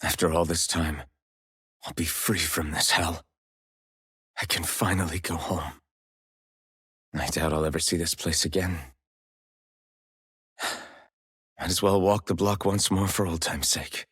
After all this time, I'll be free from this hell. I can finally go home. I doubt I'll ever see this place again. Might as well walk the block once more for old time's sake.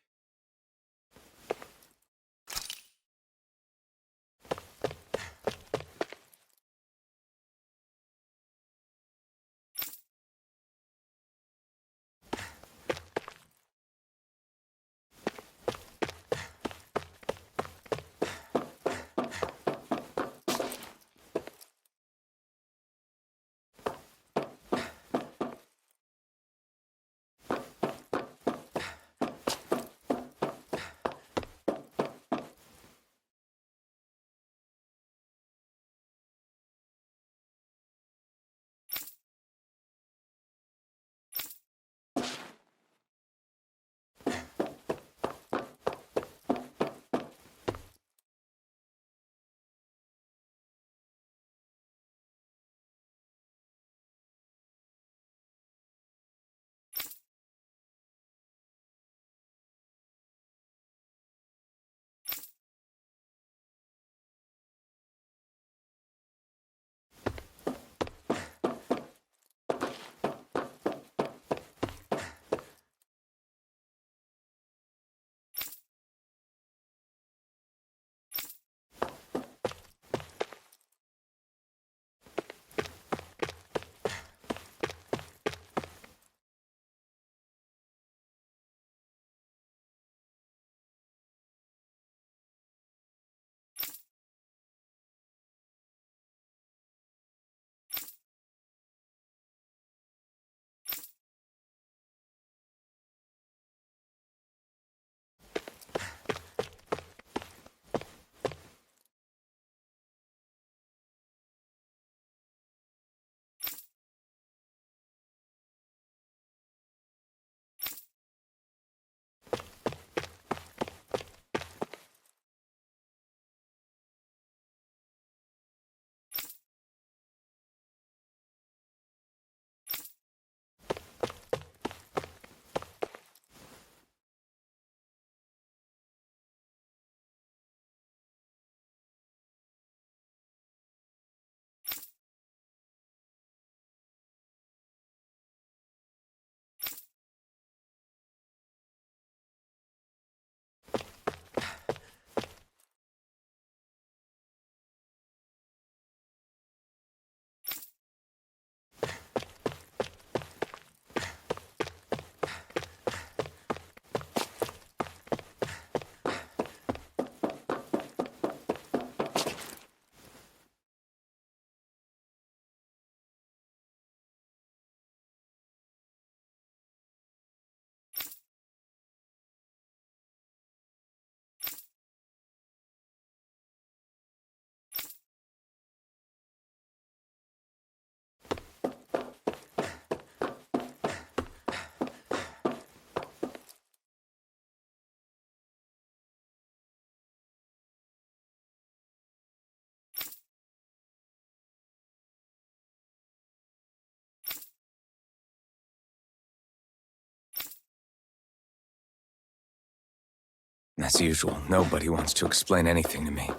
As usual, nobody wants to explain anything to me.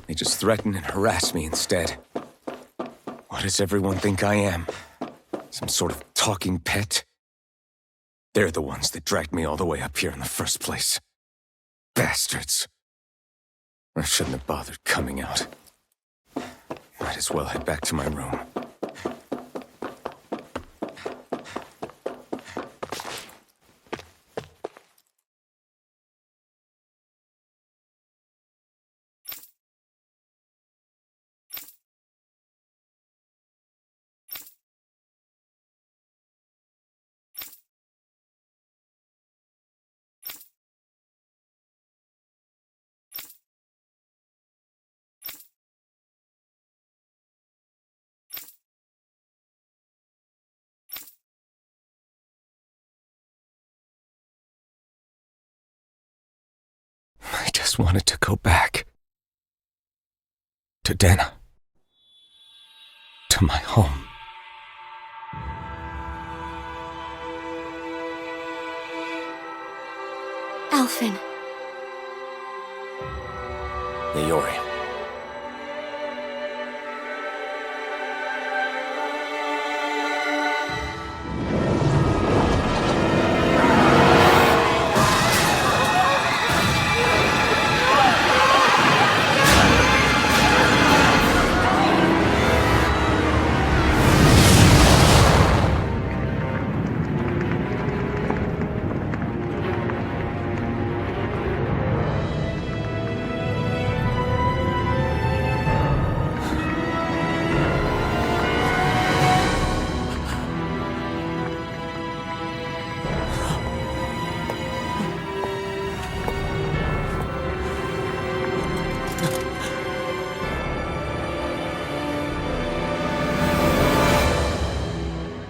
They just threaten and harass me instead. What does everyone think I am? Some sort of talking pet? They're the ones that dragged me all the way up here in the first place. Bastards. I shouldn't have bothered coming out. Might as well head back to my room. I just wanted to go back. To Dana. To my home. Elfin. Naori.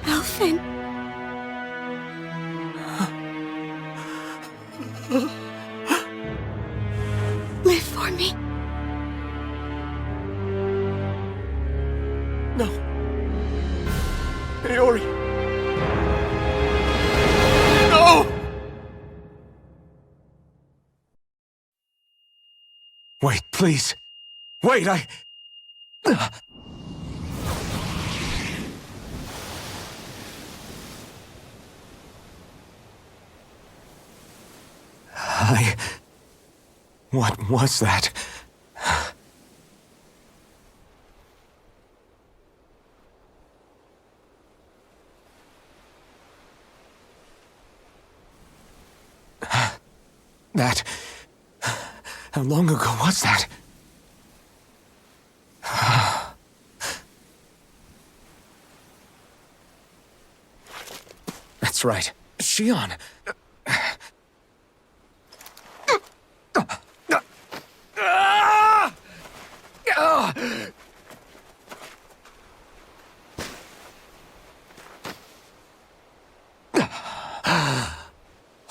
Elfin. Live for me. No. Naori. No! Wait, please. Wait, What was that? That... How long ago was that? That's right. Shion.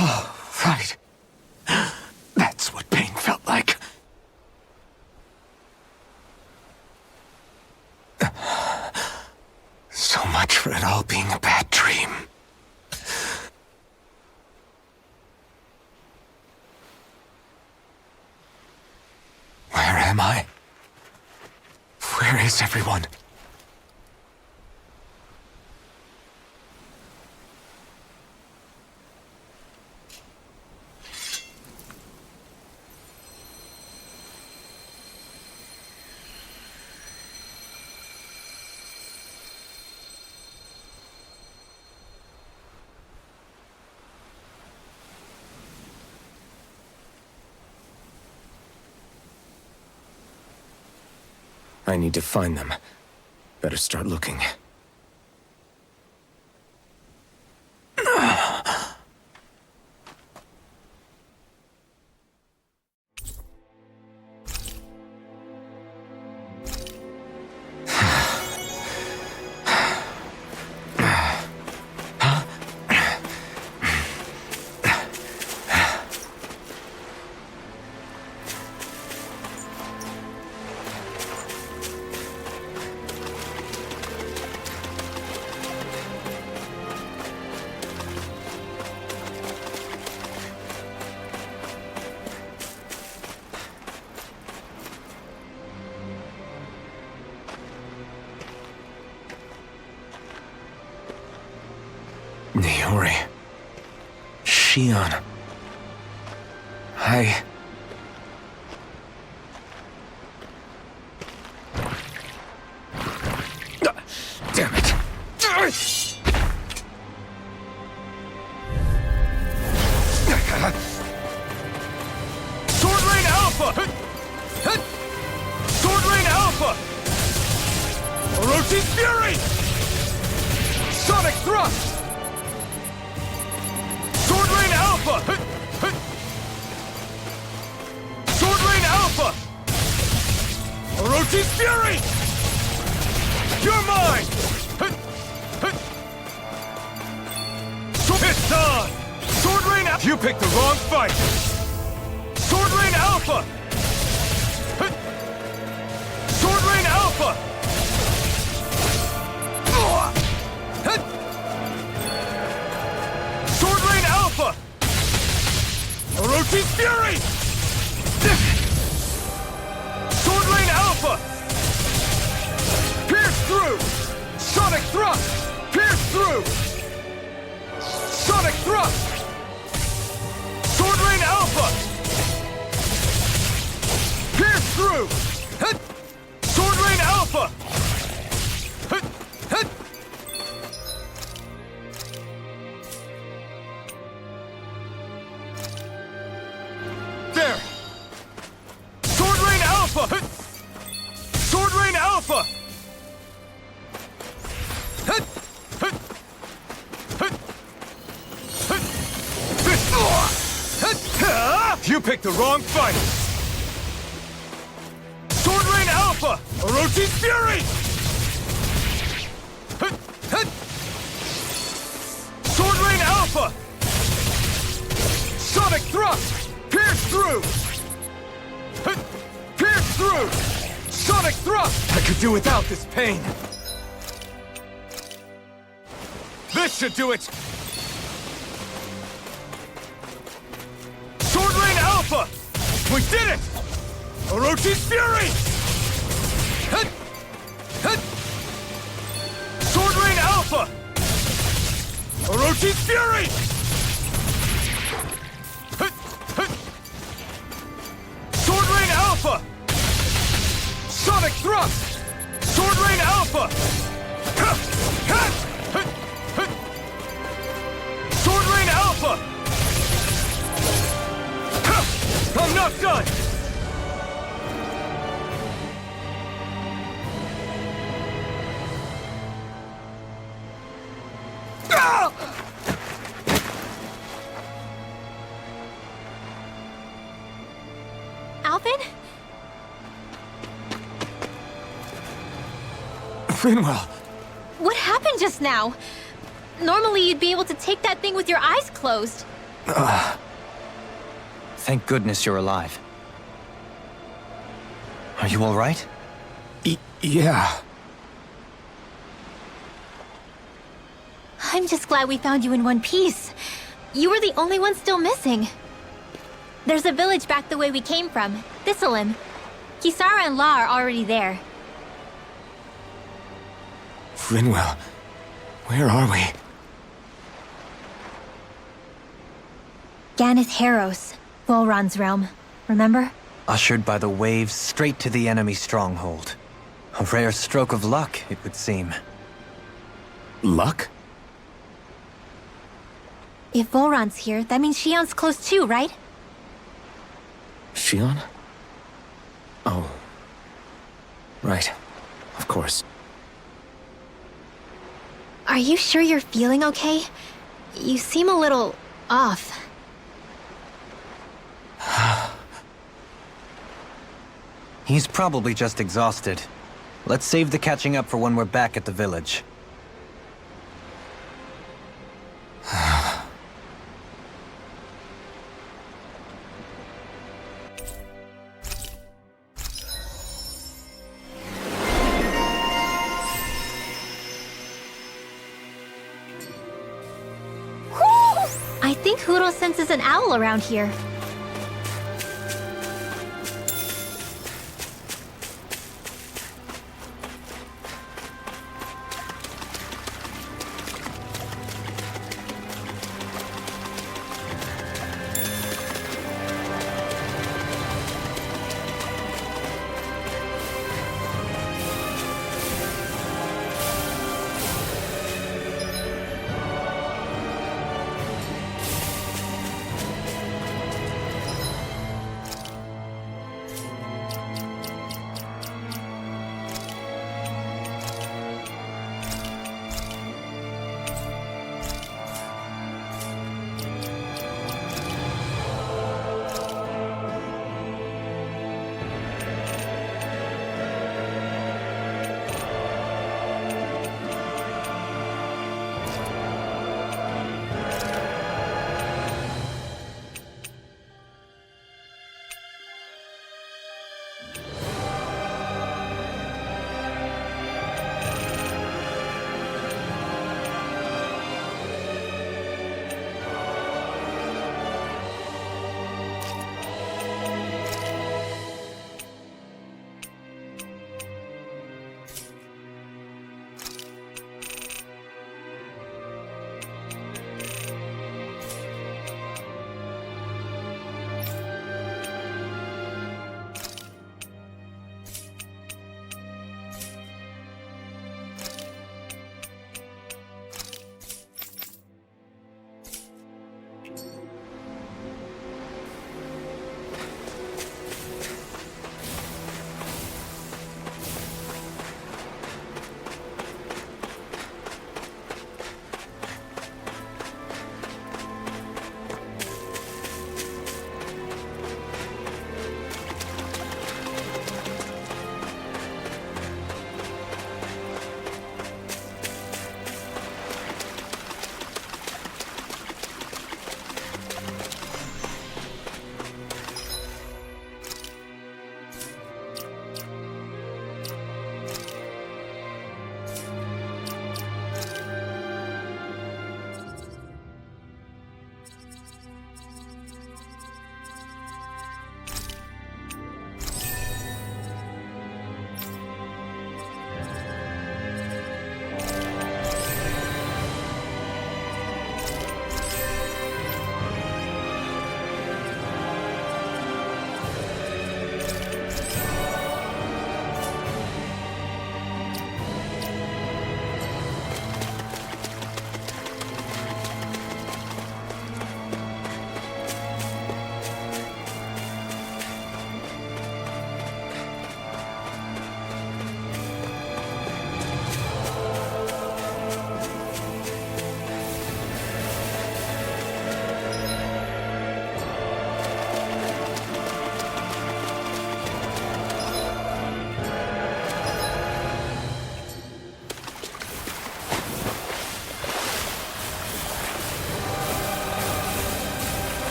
Oh, right. That's what pain felt like. So much for it all being a bad dream. Where am I? Where is everyone? I need to find them. Better start looking. Naori. Shion. Damn it. Sword Rain Alpha! Sword Rain Alpha! Orochi's Fury! Sonic Thrust! Sword Rain Alpha! Sword Rain Alpha! Orochi's Fury! You're mine! It's on! Sword Rain Alpha! You picked the wrong fight! Sword Rain Alpha! Sword Rain Alpha! Sword Rain Alpha! Orochi through! Sword Rain Alpha! There! Sword Rain Alpha! Sword Rain Alpha! You picked the wrong fight! Sword Rain Alpha! Orochi's Fury! Sword Rain Alpha! Sonic Thrust! Pierce through! Pierce through! Sonic Thrust! I could do without this pain! This should do it! Sword Rain Alpha! We did it! Orochi's Fury! Sword Rain Alpha! Orochi's Fury! Sword Rain Alpha! Sonic Thrust! Sword Rain Alpha! Sword Rain Alpha! I'm not done! Alvin? Finwell! What happened just now? Normally you'd be able to take that thing with your eyes closed. Thank goodness you're alive. Are you all right? Yeah. I'm just glad we found you in one piece. You were the only one still missing. There's a village back the way we came from, Thistleim. Kisara and La are already there. Finwell, where are we? Ganeth Haros, Volron's realm. Remember? Ushered by the waves straight to the enemy stronghold. A rare stroke of luck, it would seem. Luck? If Volron's here, that means Shion's close too, right? Shion? Oh. Right. Of course. Are you sure you're feeling okay? You seem a little off. He's probably just exhausted. Let's save the catching up for when we're back at the village. I think Huro senses an owl around here.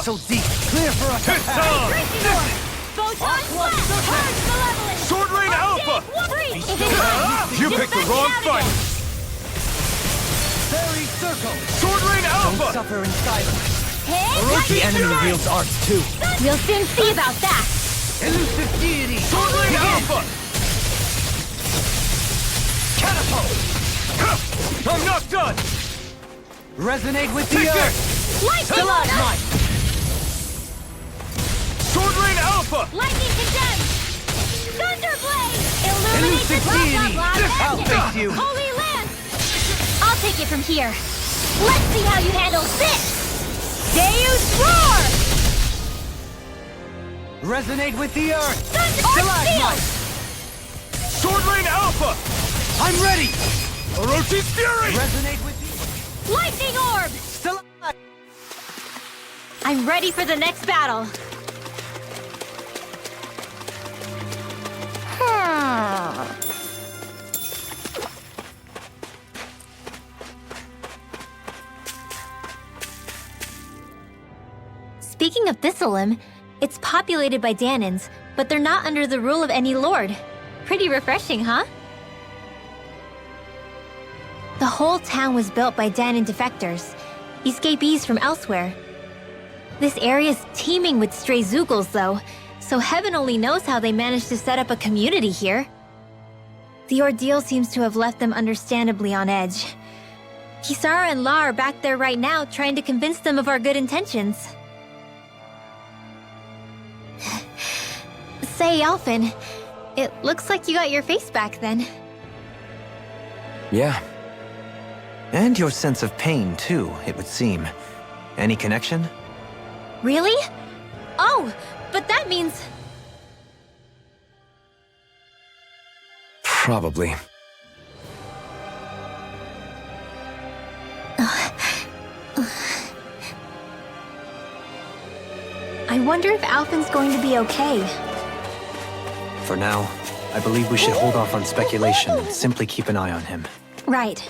so deep. Clear for us. It's on! Photon blast! Purge malevolence! Sword Rain Alpha! Free! If it hurts, You just picked the fetch it wrong out fight! again. Fairy circle. Sword Rain Don't Alpha! suffer in silence. Hit! The enemy Fury! wields arts too. We'll soon see about that. Elusive deity. Sword Rain Alpha! Catapult. I'm not done! Resonate with the Take earth. this! Lightning Stalagmite. Sword Rain Alpha! Lightning condemned! Thunderblade! Illuminate the Elusive deity. blah, blah, blah, I'll magic. face you. Holy Lance! I'll take it from here. Let's see how you handle this! Deus Roar! Resonate with the earth. Stalagmite! Sword Rain Alpha! I'm ready. Orochi's Fury! Resonate with the Lightning Orb! Stalagmite. I'm ready for the next battle. Speaking of Thistlelim, it's populated by Danans, but they're not under the rule of any lord. Pretty refreshing, huh? The whole town was built by Danan defectors, escapees from elsewhere. This area's teeming with stray Zeugles, though, so heaven only knows how they managed to set up a community here. The ordeal seems to have left them understandably on edge. Kisara and La are back there right now trying to convince them of our good intentions. Say, Alphen, it looks like you got your face back then. Yeah, And your sense of pain, too, it would seem. Any connection? Really? Oh, but that means... probably. I wonder if Alphen's going to be okay. For now, I believe we should hold off on speculation and simply keep an eye on him. Right.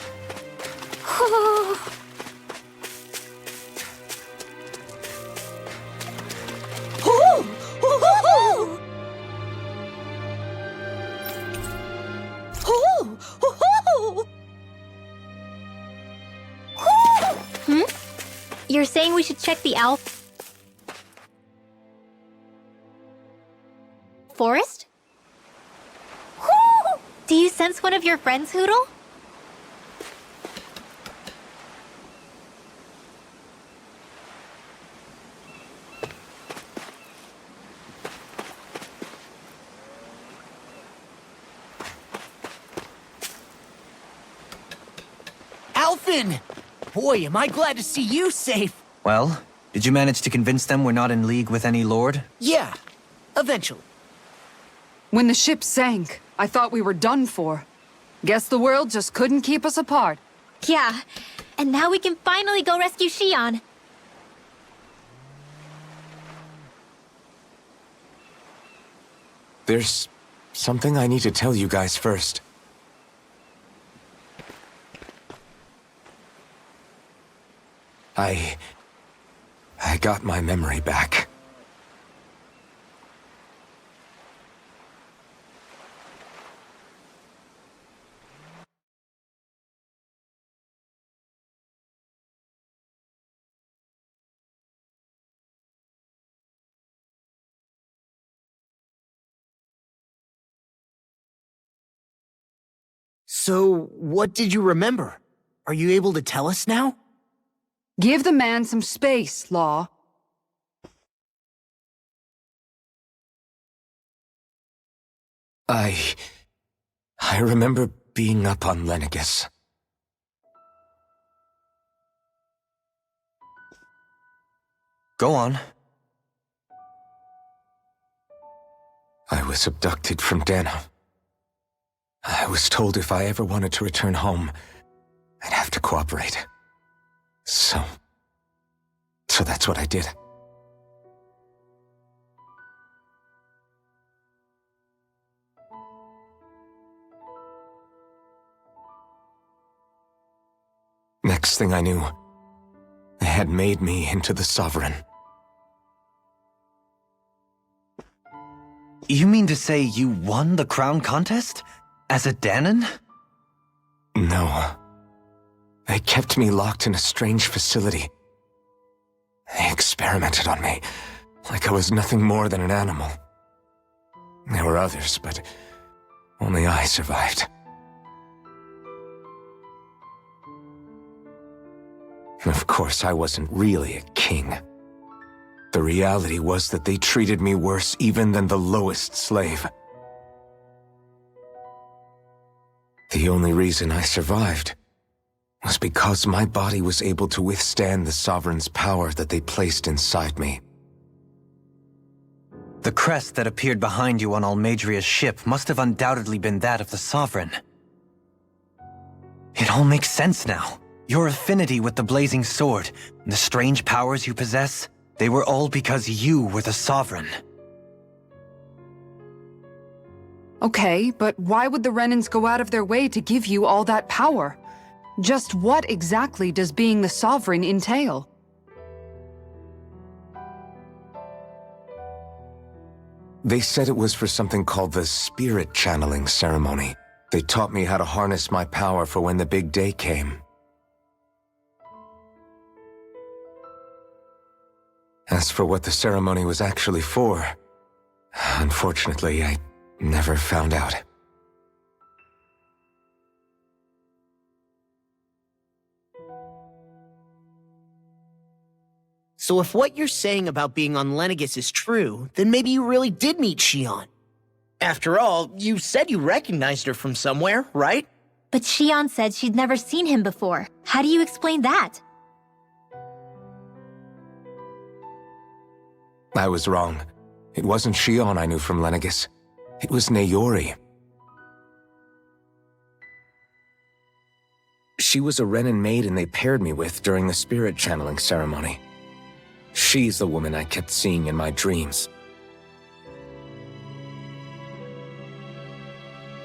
Hmm? You're saying we should check the forest? Do you sense one of your friends, Hootle? Alphen! Boy, am I glad to see you safe. Well, did you manage to convince them we're not in league with any lord? Yeah, eventually. When the ship sank, I thought we were done for. Guess the world just couldn't keep us apart. Yeah, and now we can finally go rescue Shion. There's something I need to tell you guys first. I got my memory back. So, what did you remember? Are you able to tell us now? Give the man some space, Law. I remember being up on Lenegus. Go on. I was abducted from Dana. I was told if I ever wanted to return home, I'd have to cooperate. So that's what I did. Next thing I knew, they had made me into the Sovereign. You mean to say you won the crown contest? As a Dahnan? No. They kept me locked in a strange facility. They experimented on me, like I was nothing more than an animal. There were others, but only I survived. Of course, I wasn't really a king. The reality was that they treated me worse even than the lowest slave. The only reason I survived was because my body was able to withstand the Sovereign's power that they placed inside me. The crest that appeared behind you on Almadria's ship must have undoubtedly been that of the Sovereign. It all makes sense now. Your affinity with the Blazing Sword, and the strange powers you possess, they were all because you were the Sovereign. Okay, but why would the Renans go out of their way to give you all that power? Just what exactly does being the Sovereign entail? They said it was for something called the Spirit Channeling Ceremony. They taught me how to harness my power for when the big day came. As for what the ceremony was actually for, unfortunately, I never found out. So if what you're saying about being on Lenegis is true, then maybe you really did meet Xion. After all, you said you recognized her from somewhere, right? But Xion said she'd never seen him before. How do you explain that? I was wrong. It wasn't Xion I knew from Lenegis. It was Naori. She was a Renan maiden they paired me with during the spirit channeling ceremony. She's the woman I kept seeing in my dreams.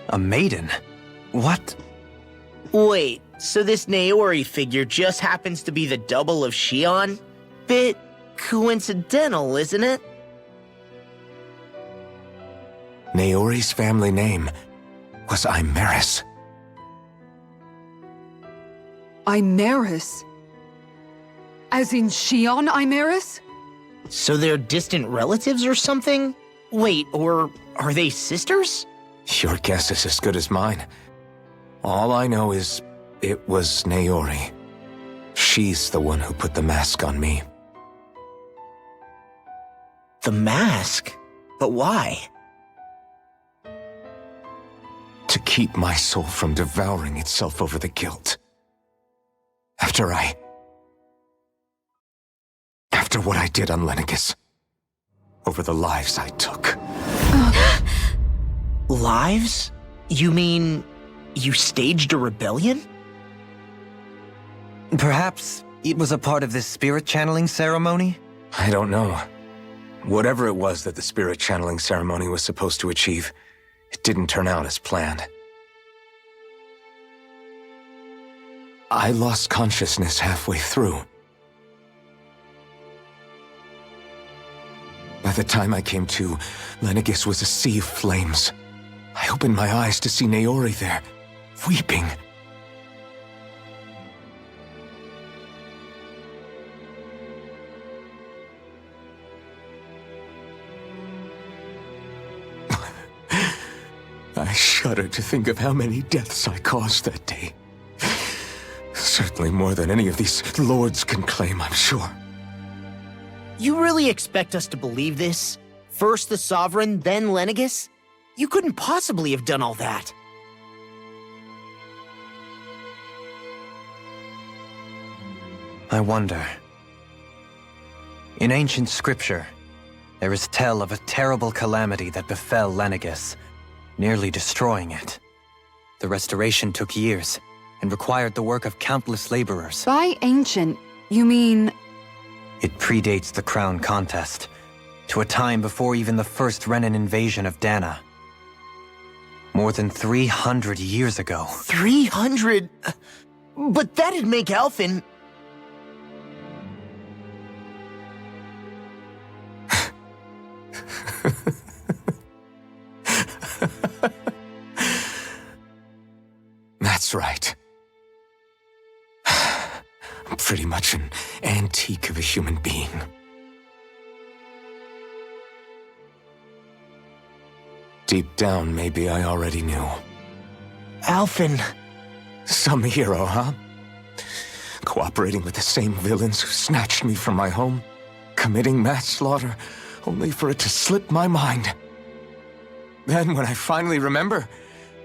A maiden? What? Wait, so this Naori figure just happens to be the double of Xion? Bit coincidental, isn't it? Naori's family name was Imeris. Imeris? As in Xion Imeris? So they're distant relatives or something? Wait, or are they sisters? Your guess is as good as mine. All I know is it was Naori. She's the one who put the mask on me. The mask? But why? To keep my soul from devouring itself over the guilt. After what I did on Lenegis. Over the lives I took. Lives? You mean you staged a rebellion? Perhaps it was a part of this spirit channeling ceremony? I don't know. Whatever it was that the spirit channeling ceremony was supposed to achieve, it didn't turn out as planned. I lost consciousness halfway through. By the time I came to, Lenegis was a sea of flames. I opened my eyes to see Naori there, weeping. I shudder to think of how many deaths I caused that day. Certainly more than any of these lords can claim, I'm sure. You really expect us to believe this? First the Sovereign, then Lenegis? You couldn't possibly have done all that. I wonder. In ancient scripture, there is tell of a terrible calamity that befell Lenegis, nearly destroying it. The restoration took years, and required the work of countless laborers. By ancient, you mean... It predates the crown contest, to a time before even the first Renan invasion of Dahna. More than 300 years ago. 300? But that'd make Alphen... That's right. I'm pretty much an antique of a human being. Deep down, maybe I already knew. Alphen. Some hero, huh? Cooperating with the same villains who snatched me from my home, committing mass slaughter, only for it to slip my mind. Then, when I finally remember,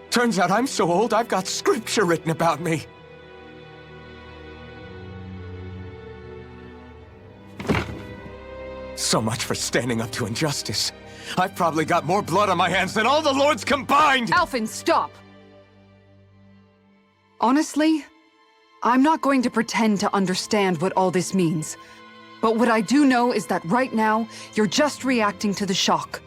turns out I'm so old I've got scripture written about me. So much for standing up to injustice. I've probably got more blood on my hands than all the lords combined! Alphen, stop! Honestly, I'm not going to pretend to understand what all this means. But what I do know is that right now, you're just reacting to the shock.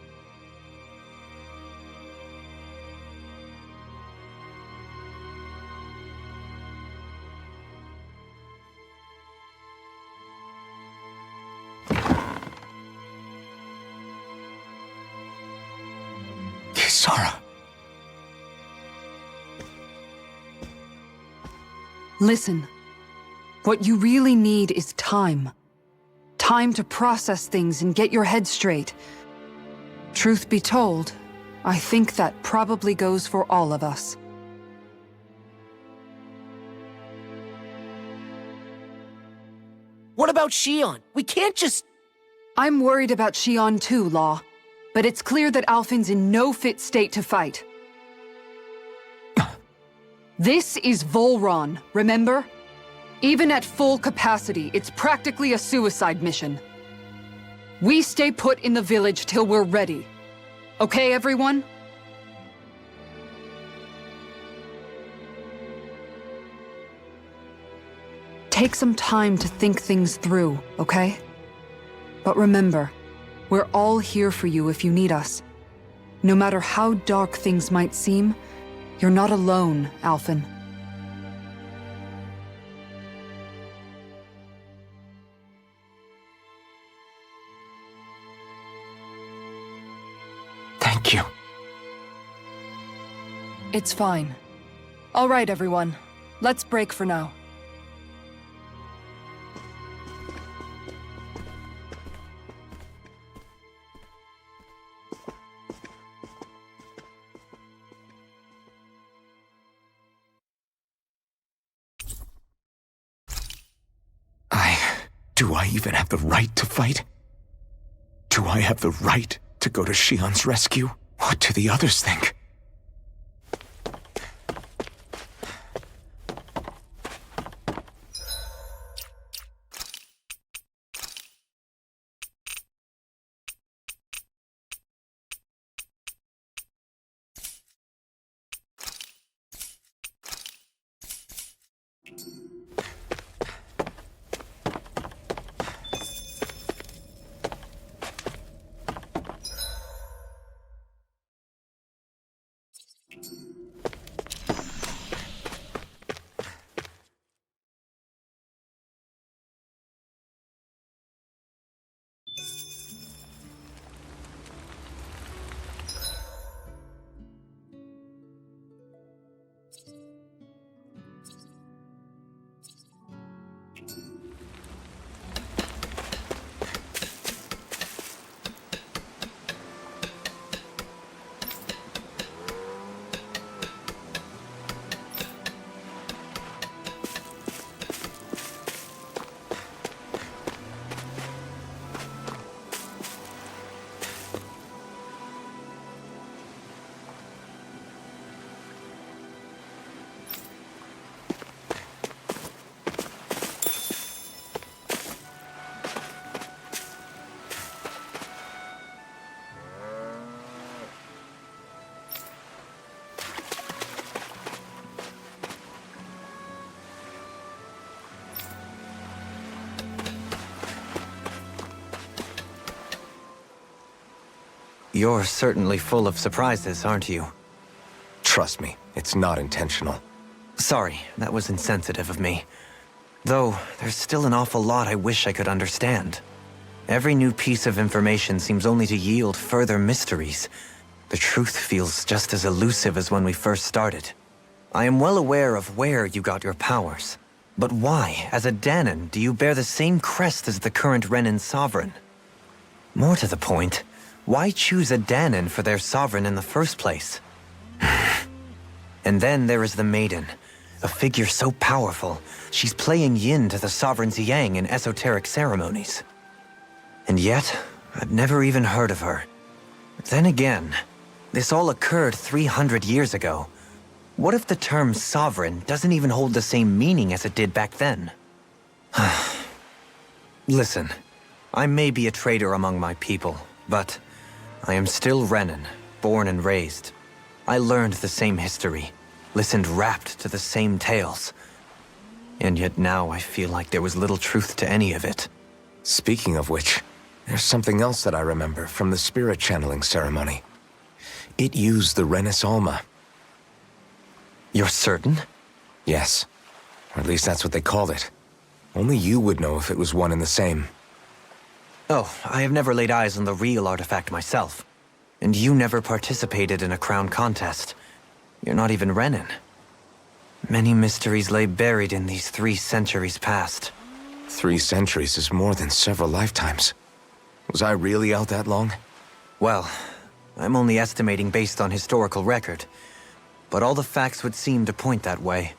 Kisara. Listen, what you really need is time. Time to process things and get your head straight. Truth be told, I think that probably goes for all of us. What about Shion? We can't just... I'm worried about Shion too, Law. But it's clear that Alphen's in no fit state to fight. This is Volron, remember? Even at full capacity, it's practically a suicide mission. We stay put in the village till we're ready. Okay, everyone? Take some time to think things through, okay? But remember, we're all here for you if you need us. No matter how dark things might seem, you're not alone, Alphen. Thank you. It's fine. All right, everyone. Let's break for now. Do I even have the right to fight? Do I have the right to go to Shion's rescue? What do the others think? You're certainly full of surprises, aren't you? Trust me, it's not intentional. Sorry, that was insensitive of me. Though, there's still an awful lot I wish I could understand. Every new piece of information seems only to yield further mysteries. The truth feels just as elusive as when we first started. I am well aware of where you got your powers. But why, as a Dahnan, do you bear the same crest as the current Renan sovereign? More to the point, why choose a Dahnan for their sovereign in the first place? And then there is the Maiden, a figure so powerful, she's playing yin to the sovereign's yang in esoteric ceremonies. And yet, I've never even heard of her. Then again, this all occurred 300 years ago. What if the term sovereign doesn't even hold the same meaning as it did back then? Listen, I may be a traitor among my people, but I am still Renan, born and raised. I learned the same history, listened rapt to the same tales. And yet now I feel like there was little truth to any of it. Speaking of which, there's something else that I remember from the spirit channeling ceremony. It used the Renis Alma. You're certain? Yes. Or at least that's what they called it. Only you would know if it was one and the same. Oh, I have never laid eyes on the real artifact myself. And you never participated in a crown contest. You're not even Renan. Many mysteries lay buried in these 3 centuries past. 3 centuries is more than several lifetimes. Was I really out that long? Well, I'm only estimating based on historical record. But all the facts would seem to point that way.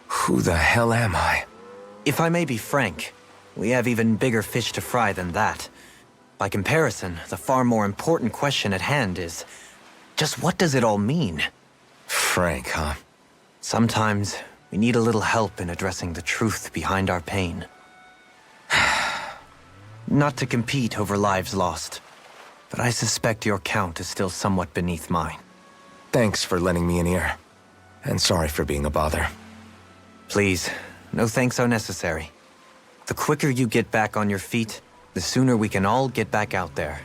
Who the hell am I? If I may be frank, we have even bigger fish to fry than that. By comparison, the far more important question at hand is, just what does it all mean? Frank, huh? Sometimes, we need a little help in addressing the truth behind our pain. Not to compete over lives lost, but I suspect your count is still somewhat beneath mine. Thanks for lending me an ear. And sorry for being a bother. Please, no thanks are necessary. The quicker you get back on your feet, the sooner we can all get back out there.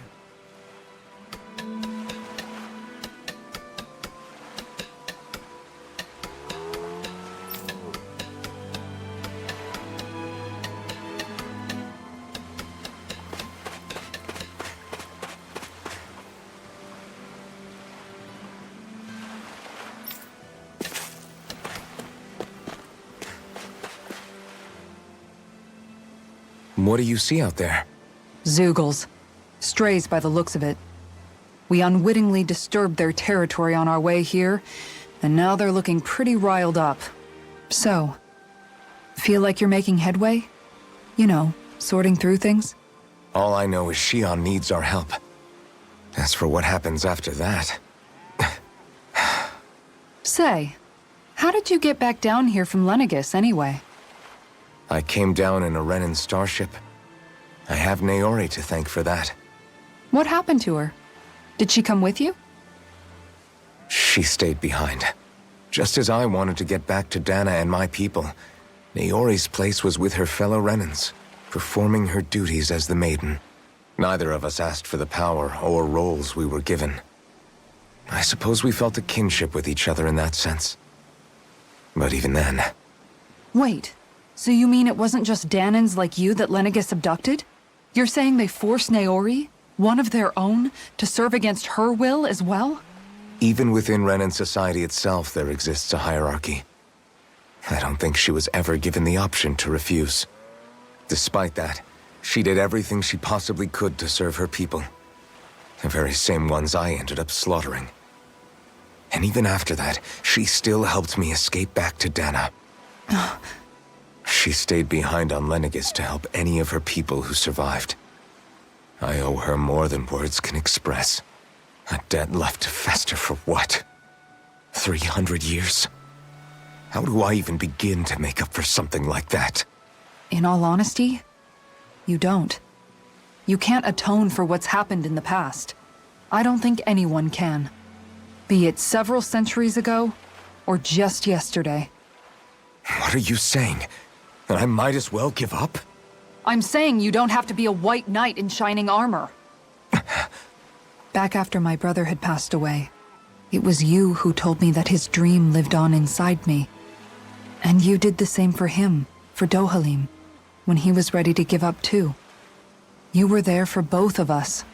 What do you see out there? Zeugles. Strays by the looks of it. We unwittingly disturbed their territory on our way here, and now they're looking pretty riled up. So, feel like you're making headway? You know, sorting through things? All I know is Shion needs our help. As for what happens after that... Say, how did you get back down here from Lenegis, anyway? I came down in a Renan starship. I have Naori to thank for that. What happened to her? Did she come with you? She stayed behind. Just as I wanted to get back to Dana and my people, Naori's place was with her fellow Renans, performing her duties as the Maiden. Neither of us asked for the power or roles we were given. I suppose we felt a kinship with each other in that sense. But even then... Wait, so you mean it wasn't just Danans like you that Lenegis abducted? You're saying they forced Naori, one of their own, to serve against her will as well? Even within Renan society itself, there exists a hierarchy. I don't think she was ever given the option to refuse. Despite that, she did everything she possibly could to serve her people. The very same ones I ended up slaughtering. And even after that, she still helped me escape back to Dana. She stayed behind on Lenegis to help any of her people who survived. I owe her more than words can express. A debt left to fester for what? 300 years? How do I even begin to make up for something like that? In all honesty, you don't. You can't atone for what's happened in the past. I don't think anyone can. Be it several centuries ago, or just yesterday. What are you saying? That I might as well give up? I'm saying you don't have to be a white knight in shining armor. Back after my brother had passed away, it was you who told me that his dream lived on inside me. And you did the same for him, for Dohalim, when he was ready to give up too. You were there for both of us.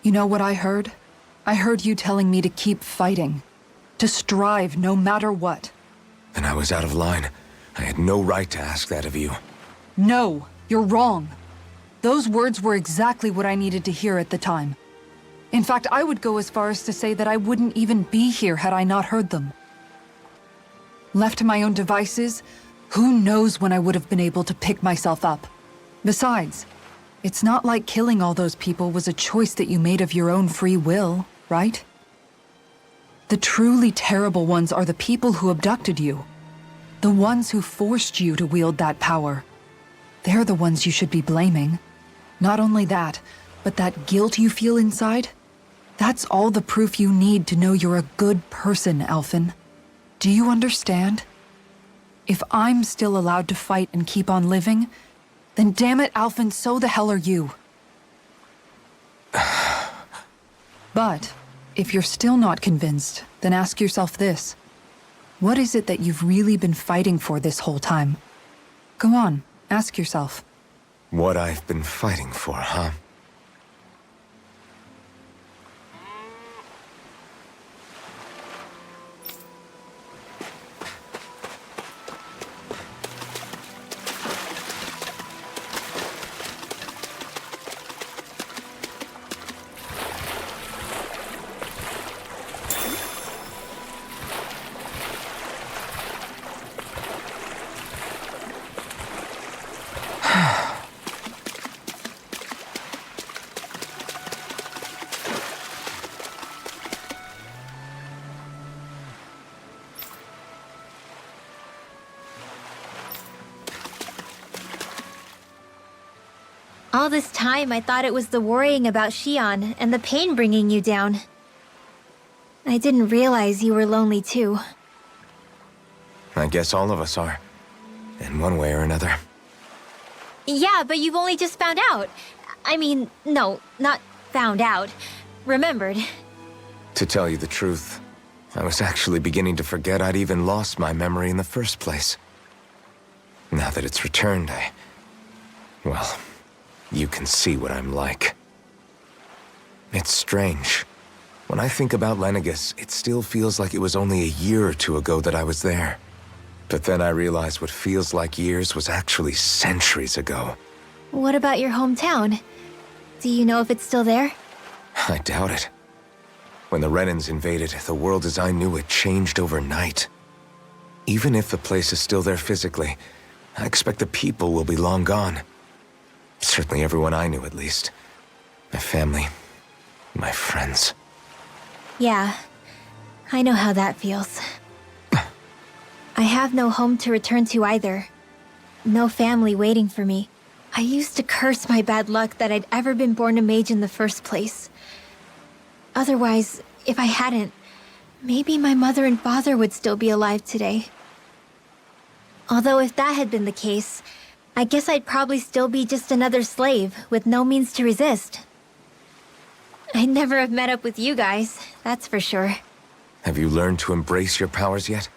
You know what I heard? I heard you telling me to keep fighting. To strive no matter what. Then I was out of line. I had no right to ask that of you. No, you're wrong. Those words were exactly what I needed to hear at the time. In fact, I would go as far as to say that I wouldn't even be here had I not heard them. Left to my own devices, who knows when I would have been able to pick myself up. Besides, it's not like killing all those people was a choice that you made of your own free will, right? The truly terrible ones are the people who abducted you. The ones who forced you to wield that power. They're the ones you should be blaming. Not only that, but that guilt you feel inside, that's all the proof you need to know you're a good person, Alphen. Do you understand? If I'm still allowed to fight and keep on living, then damn it, Alphen, so the hell are you. But, if you're still not convinced, then ask yourself this. What is it that you've really been fighting for this whole time? Go on, ask yourself. What I've been fighting for, huh? All this time, I thought it was the worrying about Xion and the pain bringing you down. I didn't realize you were lonely too. I guess all of us are. In one way or another. Yeah, but you've only just found out. I mean, no, not found out. Remembered. To tell you the truth, I was actually beginning to forget I'd even lost my memory in the first place. Now that it's returned, well, you can see what I'm like. It's strange. When I think about Lenegis, it still feels like it was only a year or two ago that I was there. But then I realized what feels like years was actually centuries ago. What about your hometown? Do you know if it's still there? I doubt it. When the Renans invaded, the world as I knew it changed overnight. Even if the place is still there physically, I expect the people will be long gone. Certainly everyone I knew, at least. My family, my friends. Yeah, I know how that feels. I have no home to return to either. No family waiting for me. I used to curse my bad luck that I'd ever been born a mage in the first place. Otherwise, if I hadn't, maybe my mother and father would still be alive today. Although if that had been the case, I guess I'd probably still be just another slave with no means to resist. I'd never have met up with you guys, that's for sure. Have you learned to embrace your powers yet?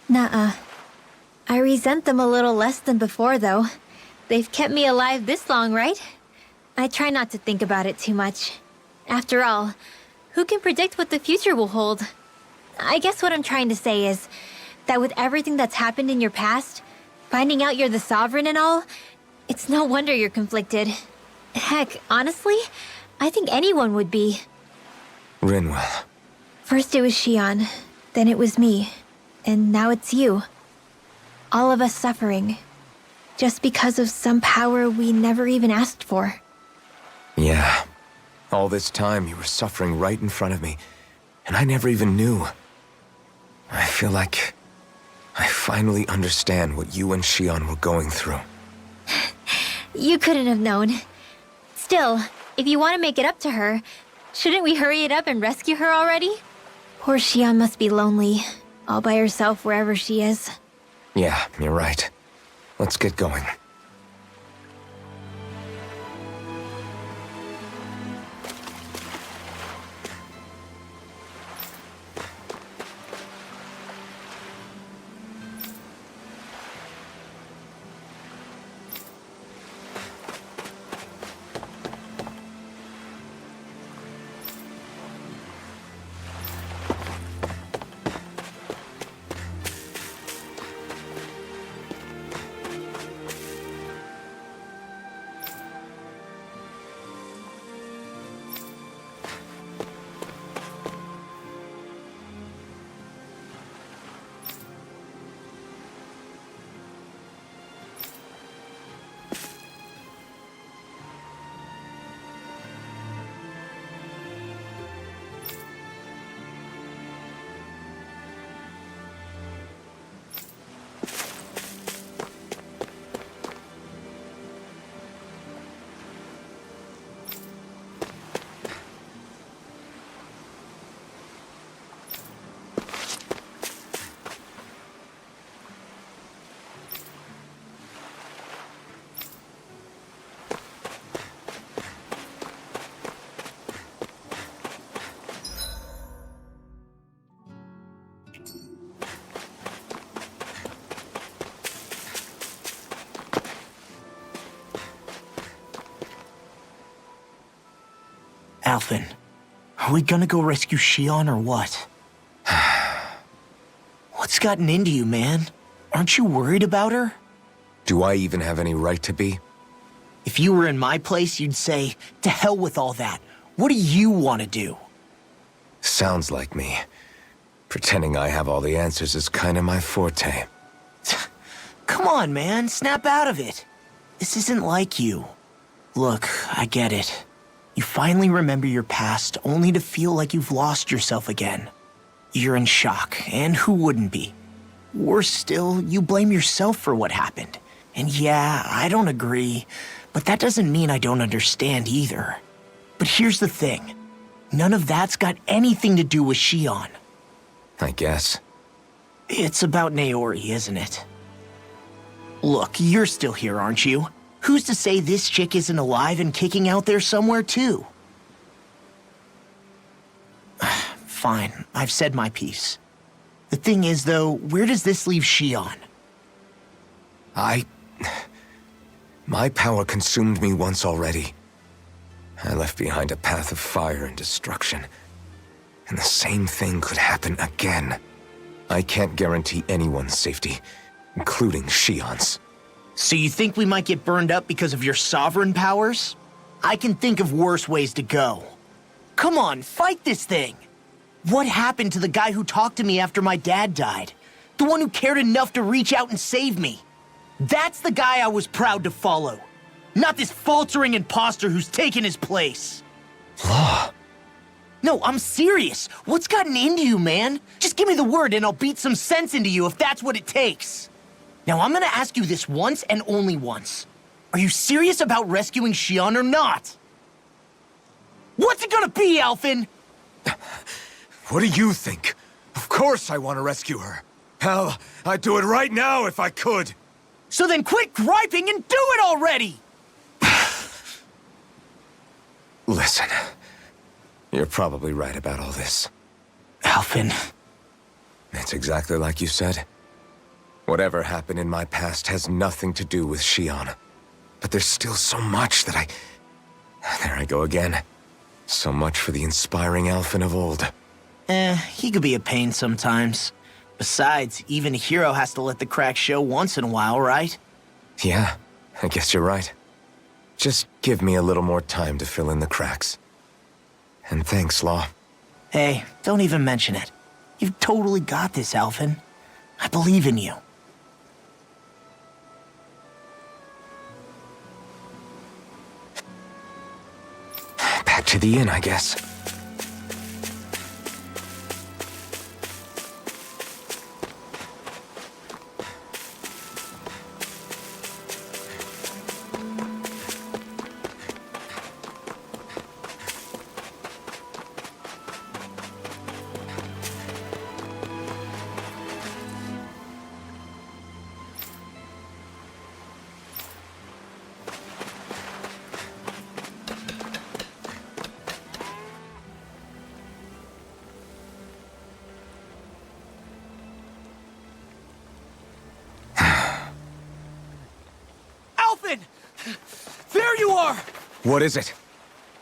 Nuh-uh. I resent them a little less than before, though. They've kept me alive this long, right? I try not to think about it too much. After all, who can predict what the future will hold? I guess what I'm trying to say is that with everything that's happened in your past, finding out you're the Sovereign and all, it's no wonder you're conflicted. Heck, honestly, I think anyone would be. Rinwell. First it was Xion, then it was me, and now it's you. All of us suffering, just because of some power we never even asked for. Yeah. All this time you were suffering right in front of me, and I never even knew. I feel like I finally understand what you and Xion were going through. You couldn't have known. Still, if you want to make it up to her, shouldn't we hurry it up and rescue her already? Poor Xion must be lonely, all by herself wherever she is. Yeah, you're right. Let's get going. Alphen, are we gonna go rescue Shion or what? What's gotten into you, man? Aren't you worried about her? Do I even have any right to be? If you were in my place, you'd say, to hell with all that. What do you want to do? Sounds like me. Pretending I have all the answers is kind of my forte. Come on, man, snap out of it. This isn't like you. Look, I get it. You finally remember your past, only to feel like you've lost yourself again. You're in shock, and who wouldn't be? Worse still, you blame yourself for what happened. And yeah, I don't agree, but that doesn't mean I don't understand either. But here's the thing. None of that's got anything to do with Shion. I guess. It's about Naori, isn't it? Look, you're still here, aren't you? Who's to say this chick isn't alive and kicking out there somewhere, too? Fine, I've said my piece. The thing is, though, where does this leave Shion? My power consumed me once already. I left behind a path of fire and destruction. And the same thing could happen again. I can't guarantee anyone's safety, including Shion's. So you think we might get burned up because of your sovereign powers? I can think of worse ways to go. Come on, fight this thing! What happened to the guy who talked to me after my dad died? The one who cared enough to reach out and save me? That's the guy I was proud to follow. Not this faltering imposter who's taken his place. Law. No, I'm serious. What's gotten into you, man? Just give me the word and I'll beat some sense into you if that's what it takes. Now, I'm gonna ask you this once and only once. Are you serious about rescuing Shion or not? What's it gonna be, Alphen? What do you think? Of course I want to rescue her. Hell, I'd do it right now if I could. So then quit griping and do it already! Listen, you're probably right about all this. Alphen. It's exactly like you said. Whatever happened in my past has nothing to do with Shion. But there's still so much that There I go again. So much for the inspiring Alphen of old. He could be a pain sometimes. Besides, even a hero has to let the cracks show once in a while, right? Yeah, I guess you're right. Just give me a little more time to fill in the cracks. And thanks, Law. Hey, don't even mention it. You've totally got this, Alphen. I believe in you. Back to the inn, I guess. There you are! What is it?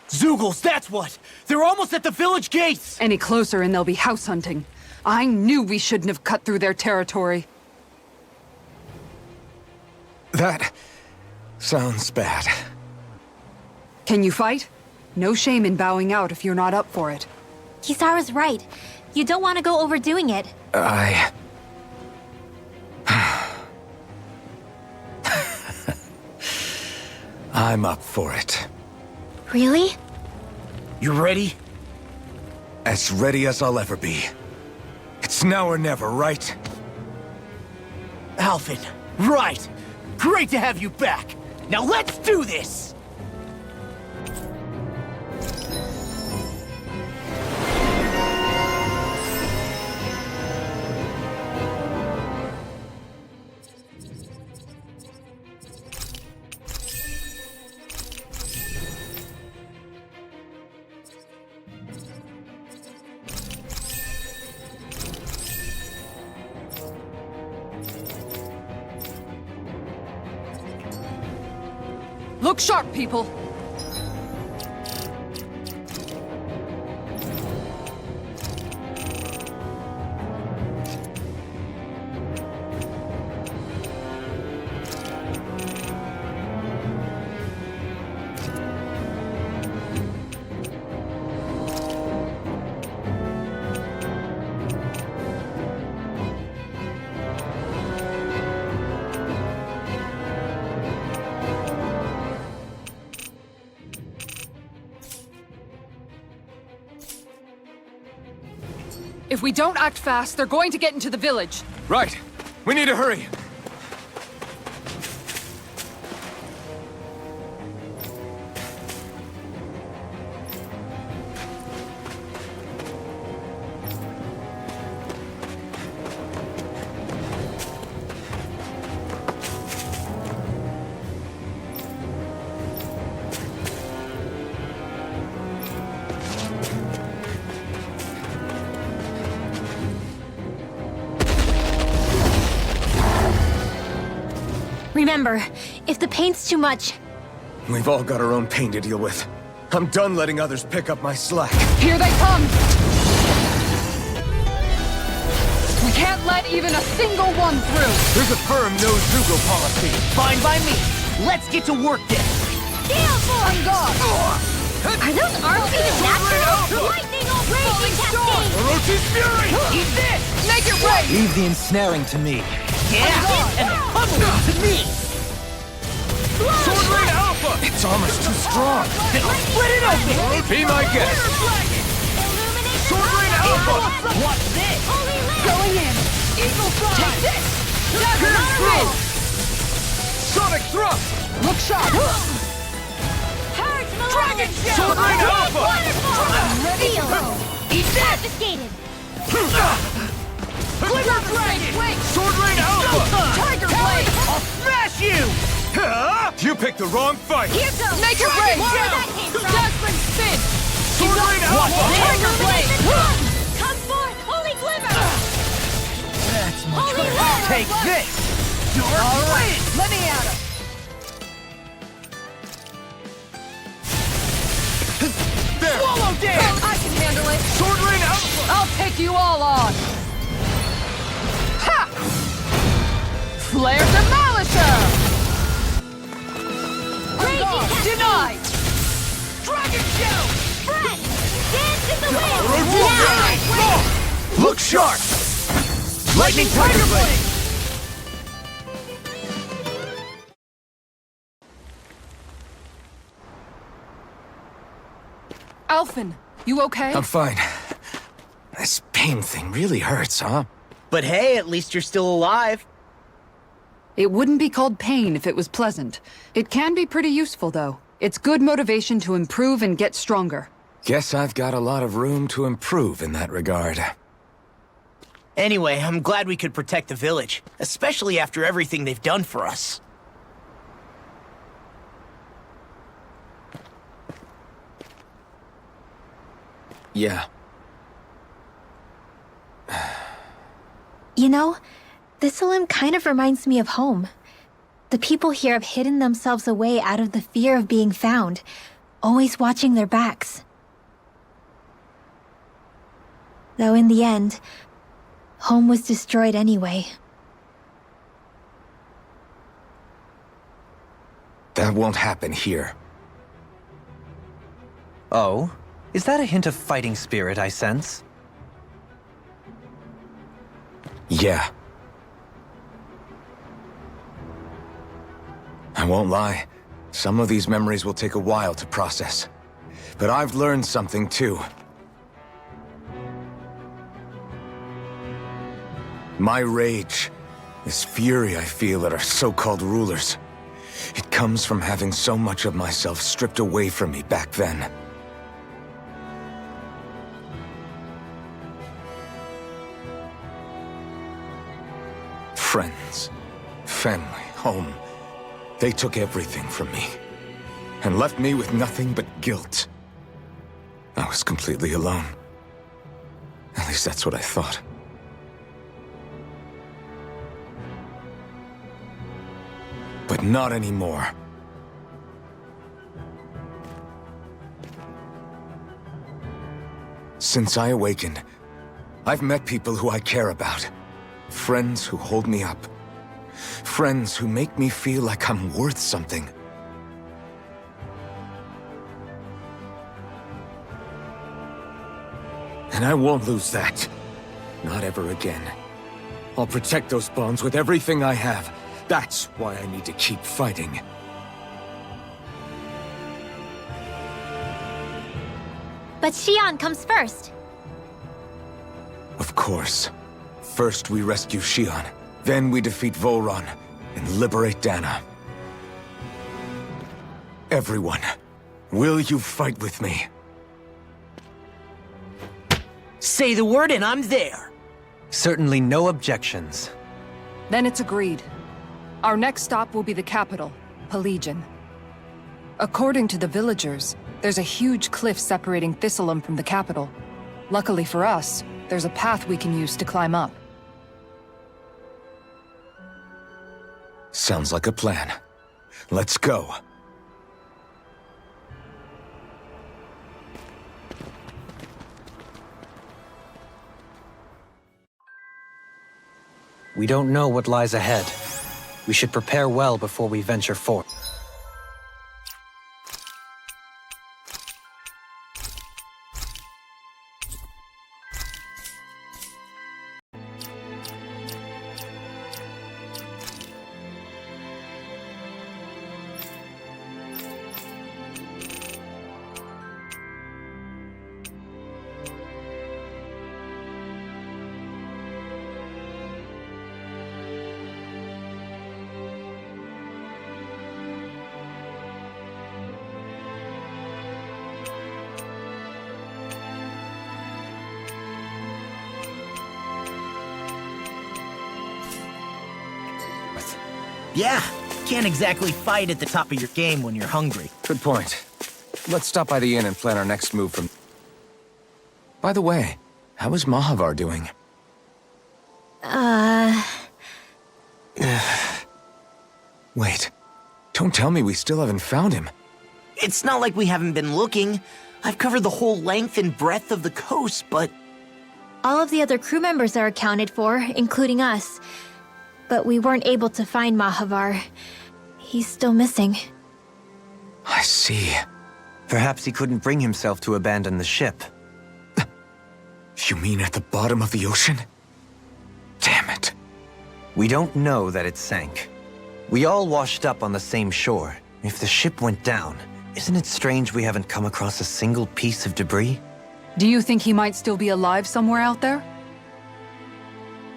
Zeugles, that's what! They're almost at the village gates! Any closer and they'll be house hunting. I knew we shouldn't have cut through their territory. That sounds bad. Can you fight? No shame in bowing out if you're not up for it. Kisara's right. You don't want to go overdoing it. I'm up for it. Really? You ready? As ready as I'll ever be. It's now or never, right? Alphen, right! Great to have you back! Now let's do this! Look sharp, people! If we don't act fast, they're going to get into the village. Right. We need to hurry. Remember, if the pain's too much, We've all got our own pain to deal with. I'm done letting others pick up my slack. Here they come! We can't let even a single one through! There's a firm no-Zugo policy. Fine by me. Let's get to work then. Gale Force! On guard! Are those arms even natural? Lightning or raging cascade! Orochi's Fury! Eat this! Make it right! Leave the ensnaring to me. Yeah! And the pummeling to me! Sword Rain Alpha! Its armor's too strong. Then I'll split it open! Be my guest. Illuminate Sword Rain Alpha! Watch this! Holy Land! Going in! Eagle Fly! Take this! Dagger Spin! Sonic Thrust! Look sharp! Purge Dragon Malone! Shell! Sword Rain Alpha! Waterfall! I'm ready! Eat that! Confiscated! Glimmer Dragon! Wait! Sword Rain Alpha! Tiger Blade! I'll smash you! You picked the wrong fight! Here goes! Make it rain! More where that came from! Dazzling Spin! Sword Rain Alpha! Tiger Blade! Come forth, Holy Glimmer! That's much Holy better. Land! Take this! You're all right! Let me at him! There! Swallow dance! I can handle it! Sword Rain Alpha! I'll take you all on! Ha! Flare Demolisher! Raging cascade! Denied! Dragon Shell! Fred! Dance in the wind! Orochi's Fury! Now! Look sharp! Lightning Tiger Blade! Alphen, you okay? I'm fine. This pain thing really hurts, huh? But hey, at least you're still alive. It wouldn't be called pain if it was pleasant. It can be pretty useful, though. It's good motivation to improve and get stronger. Guess I've got a lot of room to improve in that regard. Anyway, I'm glad we could protect the village, especially after everything they've done for us. Yeah. You know, this Olim kind of reminds me of home. The people here have hidden themselves away out of the fear of being found, always watching their backs. Though in the end, home was destroyed anyway. That won't happen here. Oh? Is that a hint of fighting spirit I sense? Yeah. I won't lie. Some of these memories will take a while to process. But I've learned something too. My rage, this fury I feel at our so-called rulers, it comes from having so much of myself stripped away from me back then. Friends, family, home. They took everything from me, and left me with nothing but guilt. I was completely alone. At least that's what I thought. But not anymore. Since I awakened, I've met people who I care about. Friends who hold me up. Friends who make me feel like I'm worth something. And I won't lose that. Not ever again. I'll protect those bonds with everything I have. That's why I need to keep fighting. But Xion comes first. Of Of course. First we rescue Shion, then we defeat Volron and liberate Dana. Everyone, will you fight with me? Say the word and I'm there. Certainly no objections. Then it's agreed. Our next stop will be the capital, Pelegion. According to the villagers, there's a huge cliff separating Thistleum from the capital. Luckily for us, there's a path we can use to climb up. Sounds like a plan. Let's go. We don't know what lies ahead. We should prepare well before we venture forth. Yeah, can't exactly fight at the top of your game when you're hungry. Good point. Let's stop by the inn and plan our next move from... By the way, how is Mahavar doing? Wait. Don't tell me we still haven't found him. It's not like we haven't been looking. I've covered the whole length and breadth of the coast, but... All of the other crew members are accounted for, including us. But we weren't able to find Mahavar. He's still missing. I see. Perhaps he couldn't bring himself to abandon the ship. You mean at the bottom of the ocean? Damn it. We don't know that it sank. We all washed up on the same shore. If the ship went down, isn't it strange we haven't come across a single piece of debris? Do you think he might still be alive somewhere out there?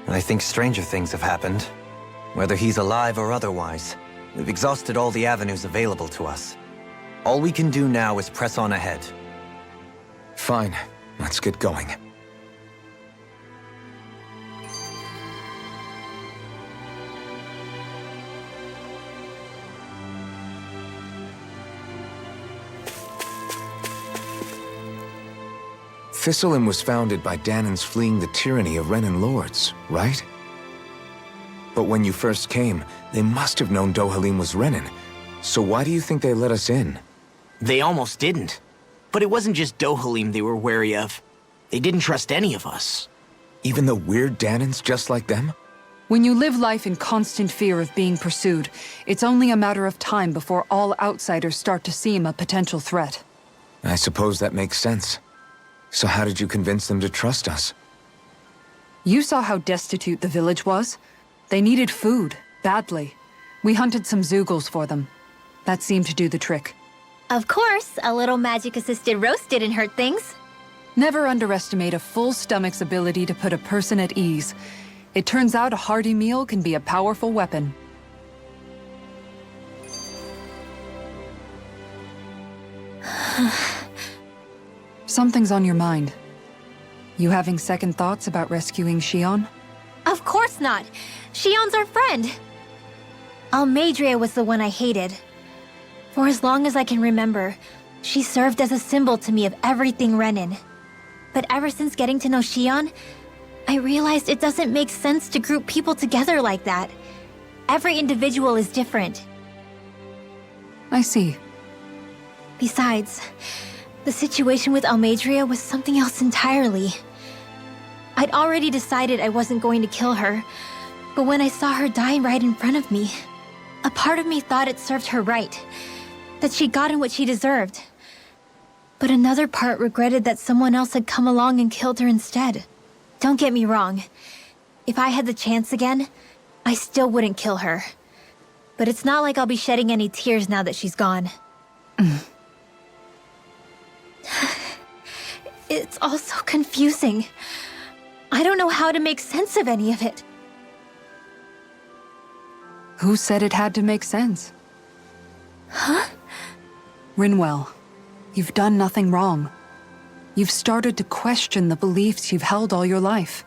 I think stranger things have happened. Whether he's alive or otherwise, we've exhausted all the avenues available to us. All we can do now is press on ahead. Fine. Let's get going. Thistleum was founded by Danans fleeing the tyranny of Renan lords, right? But when you first came, they must have known Dohalim was Renan. So why do you think they let us in? They almost didn't. But it wasn't just Dohalim they were wary of. They didn't trust any of us. Even the weird Danans just like them? When you live life in constant fear of being pursued, it's only a matter of time before all outsiders start to seem a potential threat. I suppose that makes sense. So how did you convince them to trust us? You saw how destitute the village was. They needed food, badly. We hunted some Zeugles for them. That seemed to do the trick. Of course, a little magic-assisted roast didn't hurt things. Never underestimate a full stomach's ability to put a person at ease. It turns out a hearty meal can be a powerful weapon. Something's on your mind. You having second thoughts about rescuing Shion? Of course not. Shion's our friend. Almeidrea was the one I hated. For as long as I can remember, she served as a symbol to me of everything Renan. But ever since getting to know Shion, I realized it doesn't make sense to group people together like that. Every individual is different. I see. Besides, the situation with Almeidrea was something else entirely. I'd already decided I wasn't going to kill her, but when I saw her die right in front of me, a part of me thought it served her right, that she'd gotten what she deserved. But another part regretted that someone else had come along and killed her instead. Don't get me wrong. If I had the chance again, I still wouldn't kill her. But it's not like I'll be shedding any tears now that she's gone. It's all so confusing. I don't know how to make sense of any of it. Who said it had to make sense? Huh? Rinwell, you've done nothing wrong. You've started to question the beliefs you've held all your life.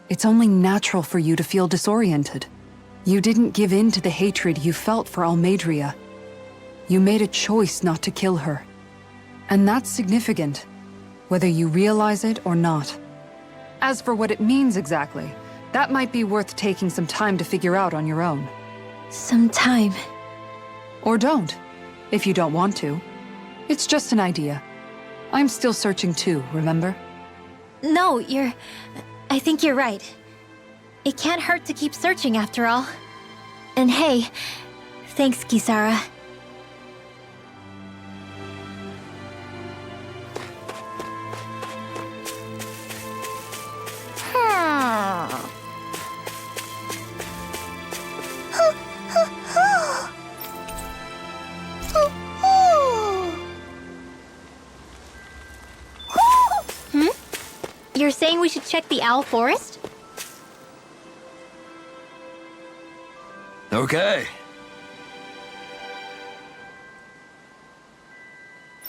It's only natural for you to feel disoriented. You didn't give in to the hatred you felt for Almeidrea. You made a choice not to kill her. And that's significant, whether you realize it or not. As for what it means exactly, that might be worth taking some time to figure out on your own. Some time. Or don't, if you don't want to. It's just an idea. I'm still searching too, remember? No, I think you're right. It can't hurt to keep searching after all. And hey, thanks, Kisara. You're saying we should check the Owl Forest? Okay.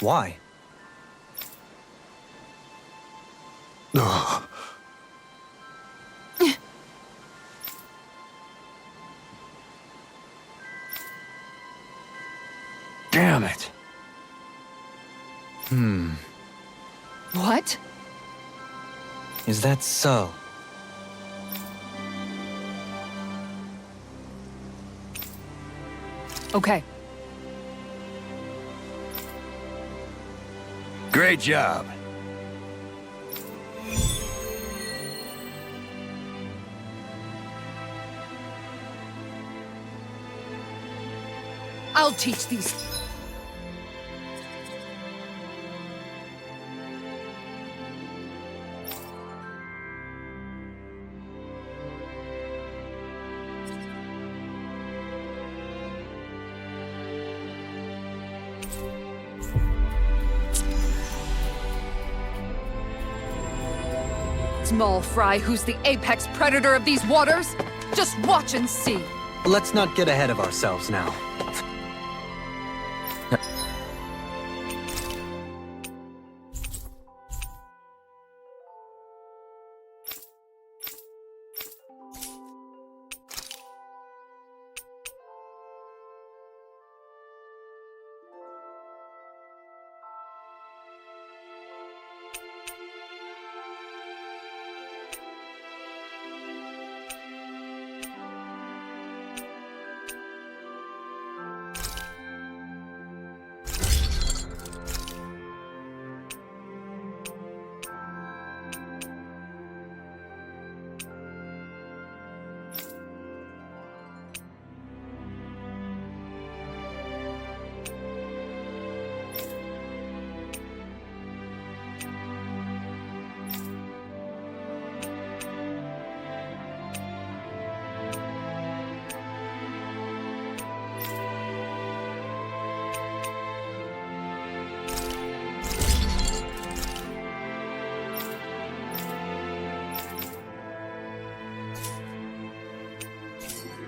Why? Damn it. What? Is that so? Okay. Great job. I'll teach these. Small fry who's the apex predator of these waters? Just watch and see. Let's not get ahead of ourselves now.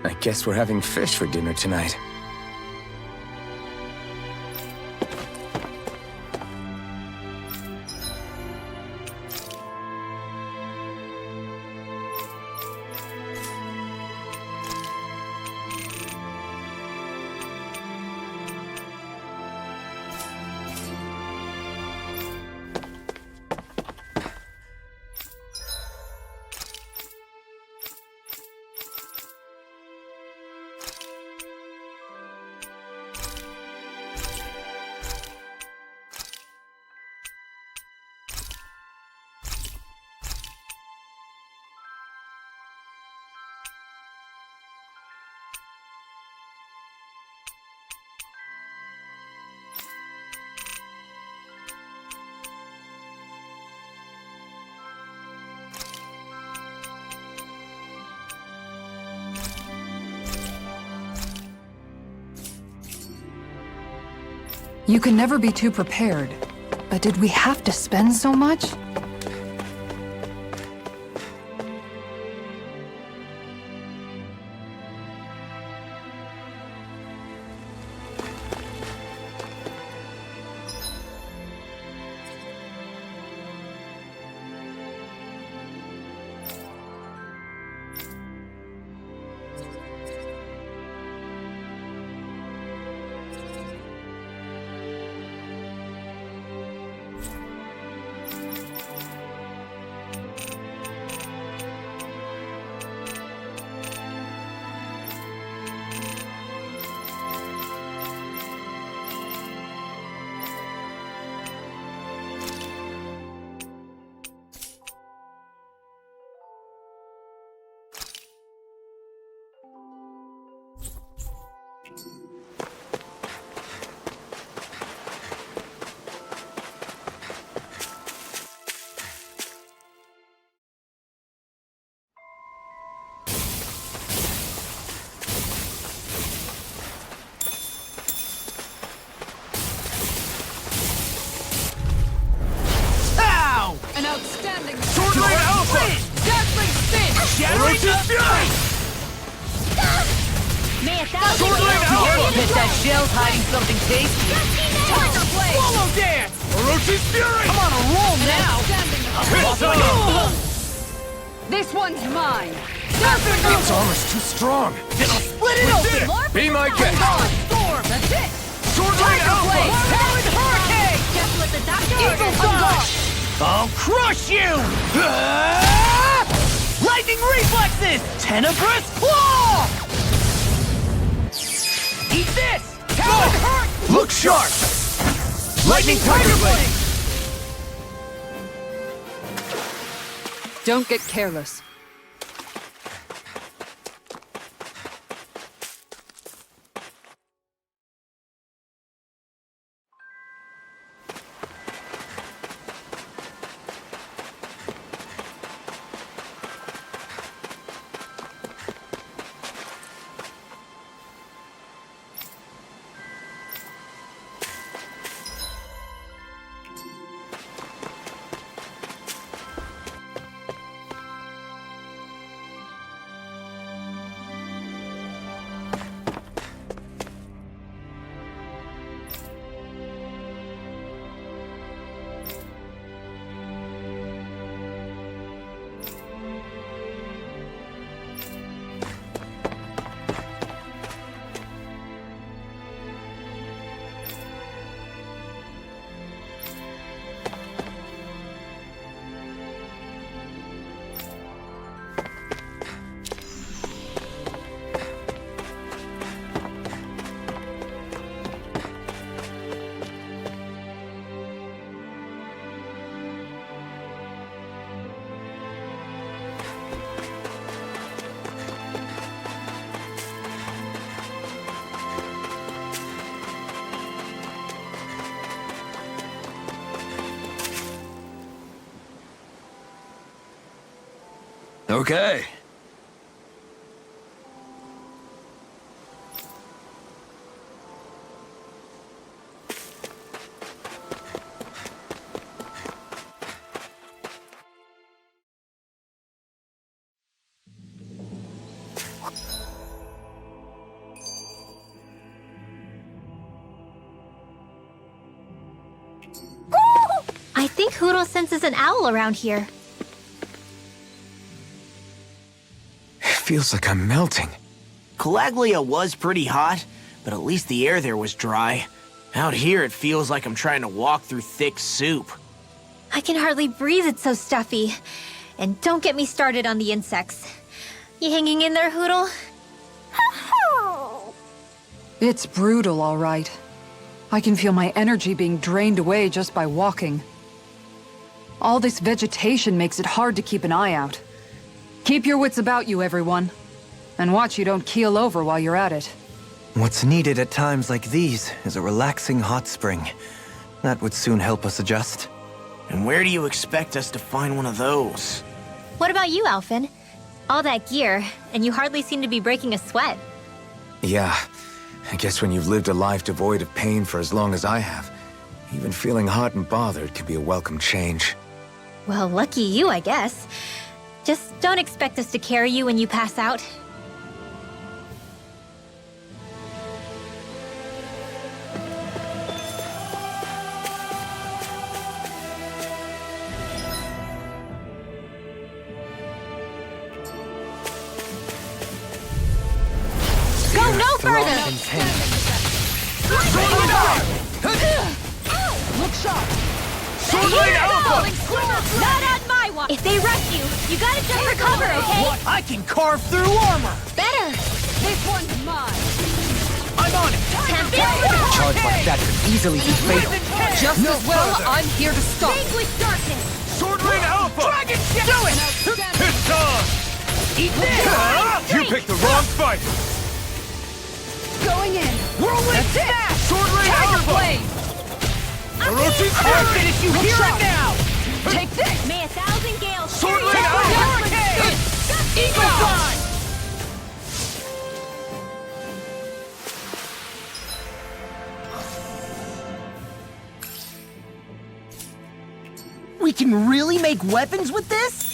I guess we're having fish for dinner tonight. You can never be too prepared. But did we have to spend so much? Ow! An outstanding Sword Rain Alpha! dazzling spin! Orochi's Fury! May 1,000 Sword Rain years Alpha! period Bet that shell's hiding something tasty. Tiger blade! Swallow dance! Orochi's Fury! I'm on a roll now! Outstanding! Hit time! This one's mine! Its armor's too strong. Split it open! More Be my guest. Storm! That's it! Sword Rain Blade! Alpha! Talon Hurricane! just what the doctor Eagle ordered. Dash! I'll crush you! Lightning reflexes! Tenebrous claw! Eat this! Talon Hurt! Look sharp! Lightning Tiger Blade! Don't get careless. Okay. I think Hootle senses an owl around here. Feels like I'm melting. Calaglia was pretty hot, but at least the air there was dry. Out here, it feels like I'm trying to walk through thick soup. I can hardly breathe, it's so stuffy. And don't get me started on the insects. You hanging in there, Hootle? It's brutal, all right. I can feel my energy being drained away just by walking. All this vegetation makes it hard to keep an eye out. Keep your wits about you, everyone. And watch you don't keel over while you're at it. What's needed at times like these is a relaxing hot spring. That would soon help us adjust. And where do you expect us to find one of those? What about you, Alphen? All that gear, and you hardly seem to be breaking a sweat. Yeah, I guess when you've lived a life devoid of pain for as long as I have, even feeling hot and bothered can be a welcome change. Well, lucky you, I guess. Just don't expect us to carry you when you pass out. Go no further! Look sharp! Not on my watch! If they rush you, you gotta jump for cover, okay? I can carve through armor! Better! This one's mine! I'm on it! A charge like that could easily be fatal. Just as well, I'm here to stop. Vanquish darkness! Sword Rain Alpha! Dragon shit! Do it! Hit time! Eat this! You picked the wrong fight! Going in! Whirlwind Smash! Sword Ring Tiger Alpha! Blade! Orochi I'll Fury! finish you here and now! Take this! May 1,000 gales Sword carry Ring you Alpha! down. Hurricane! Eagle Fly! We can really make weapons with this?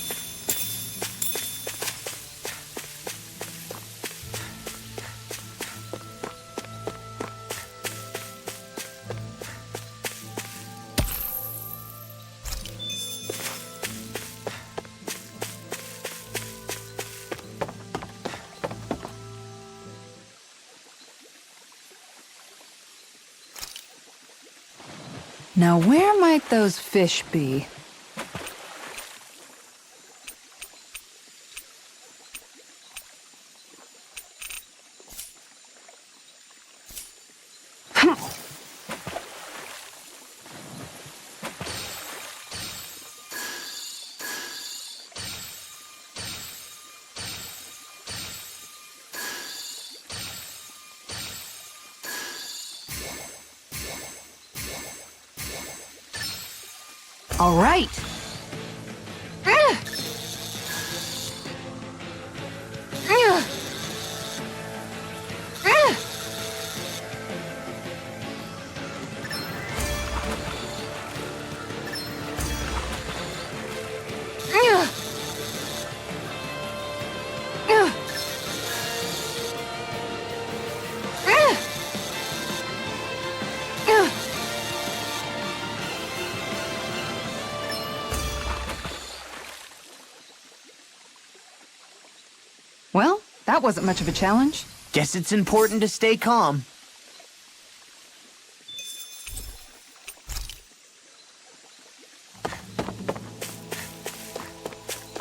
Now, where might those fish be? All right. Well, that wasn't much of a challenge. Guess it's important to stay calm.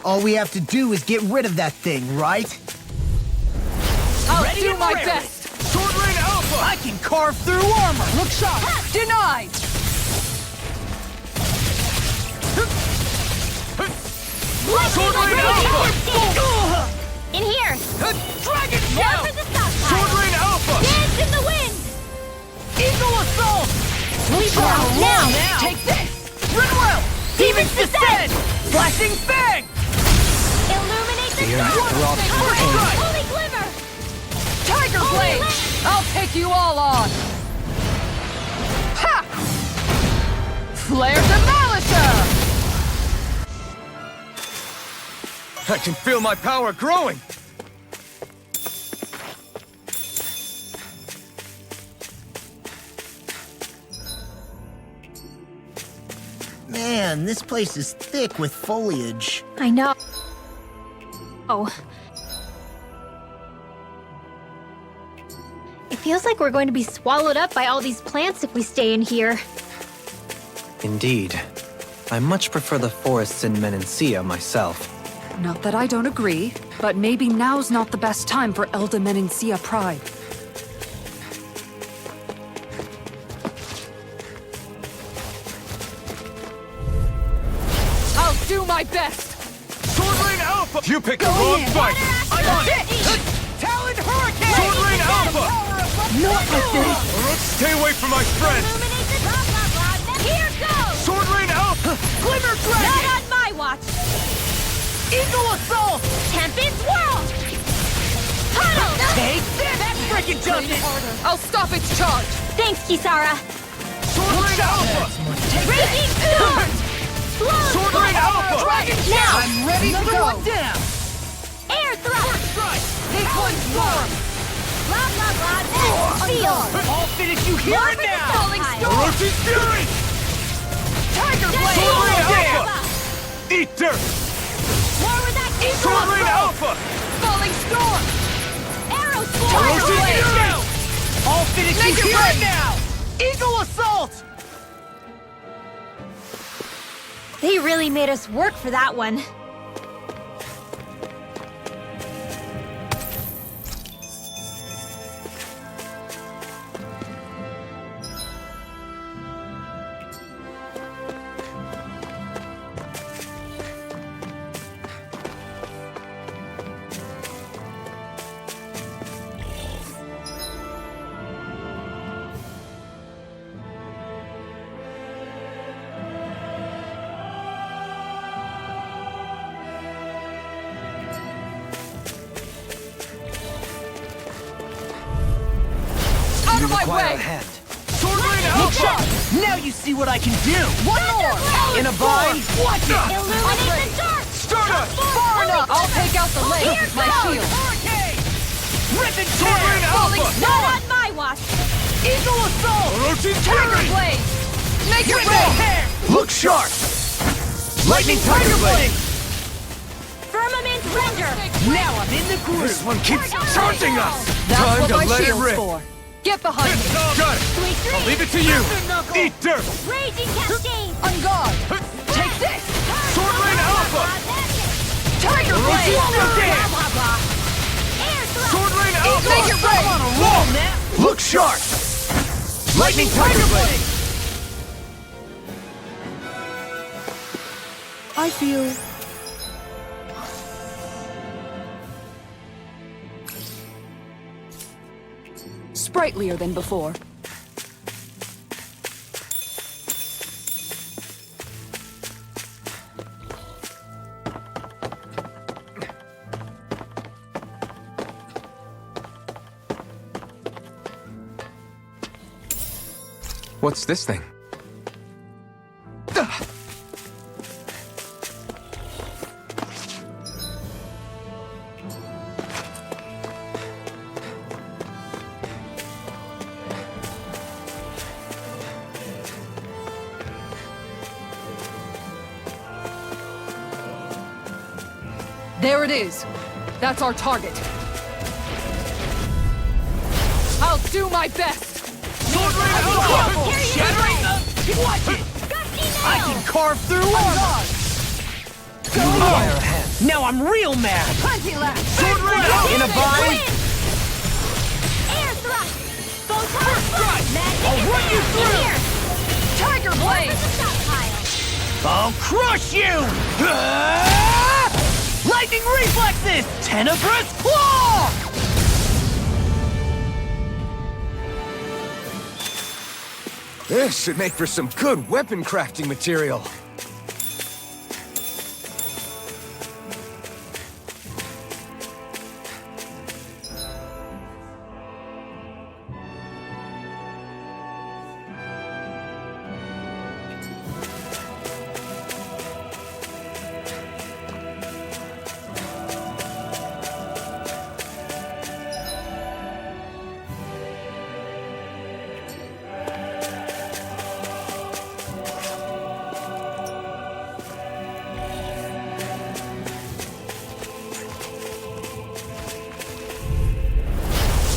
All we have to do is get rid of that thing, right? I'll Ready do and my raring. best! Sword Ring Alpha! I can carve through armor! Look sharp! Denied! Sword Ring Alpha! In here! Dragon More Shell! for the stockpile! Sword Ring Alpha! Dance in the wind! Eagle Assault! Sleep well now! Take this! Rinwell! Demons descend! Flashing Fang! Illuminate the Fear stars! brought First pain. strike! Holy glimmer! Tiger Blade! I'll take you all on! Ha! Flare Demolisher! I can feel my power growing! Man, this place is thick with foliage. I know. Oh. It feels like we're going to be swallowed up by all these plants if we stay in here. Indeed. I much prefer the forests in Menancia myself. Not that I don't agree, but maybe now's not the best time for Elda Menancia Pride. I'll do my best! Sword Ring Alpha! You picked the Go wrong in. fight! I'm on it! Talon Hurricane! Sword Ring Alpha! Not like this! Stay away from my friend! Illuminate the blah blah blah. Here goes! Sword Ring Alpha! Glimmer Not Dragon! on my watch! Eagle Assault! Tempest Whirl! Huddle! Take this! That freaking does it! I'll stop its charge! Thanks, Kisara! Sword Ring Alpha! Raging Storm! Blow! Sword Ring Alpha! Dragon now! I'm ready to go! One down! Air thrust! Strike! Take one storm! Blah blah blah. Seal! I'll finish you here More and for the now! falling storm! Orochi's Fury! Tiger Sword Blade! Ring Alpha! Alpha! Eat dirt! More with that Eagle Sword Ring Assault! Alpha! Falling storm! Arrow Orochi's Sword! Fury! I'll finish Make you it here right. and now! Eagle Assault! They really made us work for that one. my require way! a hand. Sword Rain Alpha! Now you see what I can do! One more! In a bind? Watch it! Illuminate the dark! Stardust! Far enough! I'll take out the lake with my shield! Rip and Sword tear! Rain Alpha! Not on my watch! Eagle Assault! Orochi's Tiger Fury! Blade! Make it Rip rain! and tear! Look sharp! Lightning Tiger Blade! Firmament render! Now I'm in the groove! This one keeps charging us! That's Time what to my let it shield's rip! for. Get behind me! Got it! Sweet I'll dreams! leave it to you! Eat dirt! Raging cascade! On guard! Take this! Sword Rain Alpha! Tiger Blade! Air thrust! Sword Rain Alpha! Make it rain! Roll now! Look sharp! Lightning Tiger Blade! I feel sprightlier than before. What's this thing? There it is. That's our target. I'll do my best. Sword Rain Alpha! Shattering the... Watch it! I can carve through armor! Require a hand. Now I'm real mad! Plenty left. Sword Rain Alpha! In a bind? Air thrust! Photon strike! Magic I'll run you attack! through! Here! Tiger Blade! The stockpile! I'll crush you! Ah! Lightning reflexes! Tenebrous claw! This should make for some good weapon crafting material.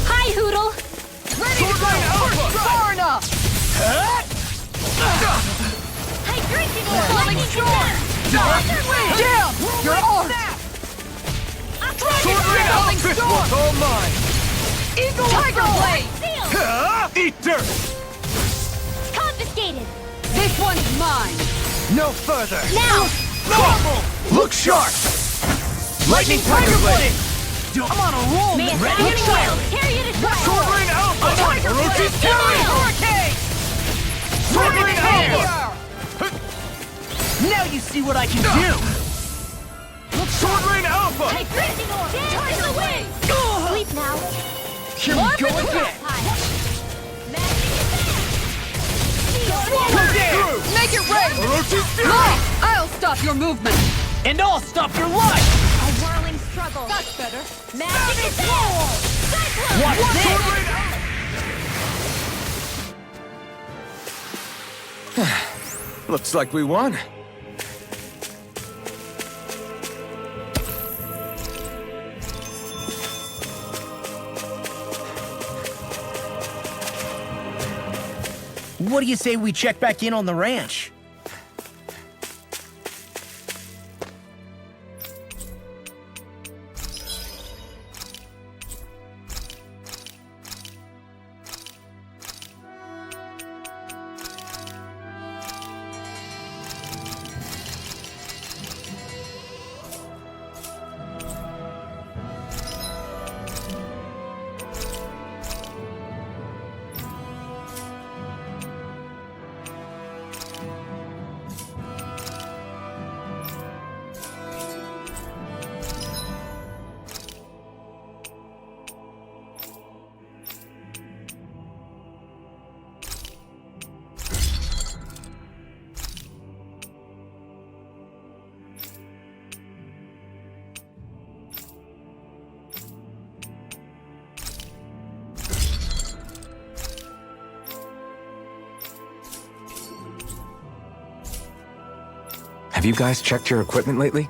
Hi, Hoodle! Ready to go! Far enough! Hydration Falling lightning storm! attack! Down! Your arms! Sword Rain Falling Alpha! This storm! one's all mine! Eagle Tiger Blade! Sealed! Eat dirt! Confiscated! This one's mine! No further! Now! Look sharp! Lightning Tiger Blade! I'm on a roll, May man! it Ready sound to and go! wild! Carry it to Sword Rain Alpha! Orochi's Fury! Hurricane! Sword Rain Alpha! Now you see what I can do! Sword Rain Alpha! Hydration orb! Dance away! Sleep now! Here we go again! Push through! Make it rain! Orochi's Fury! Light! I'll stop your movement! And I'll stop your life! A whirling struggle! That's better! Magic attack! Cyclone! Watch Sword this! Rain Alpha! Looks like we won. What do you say we check back in on the ranch? Have you guys checked your equipment lately?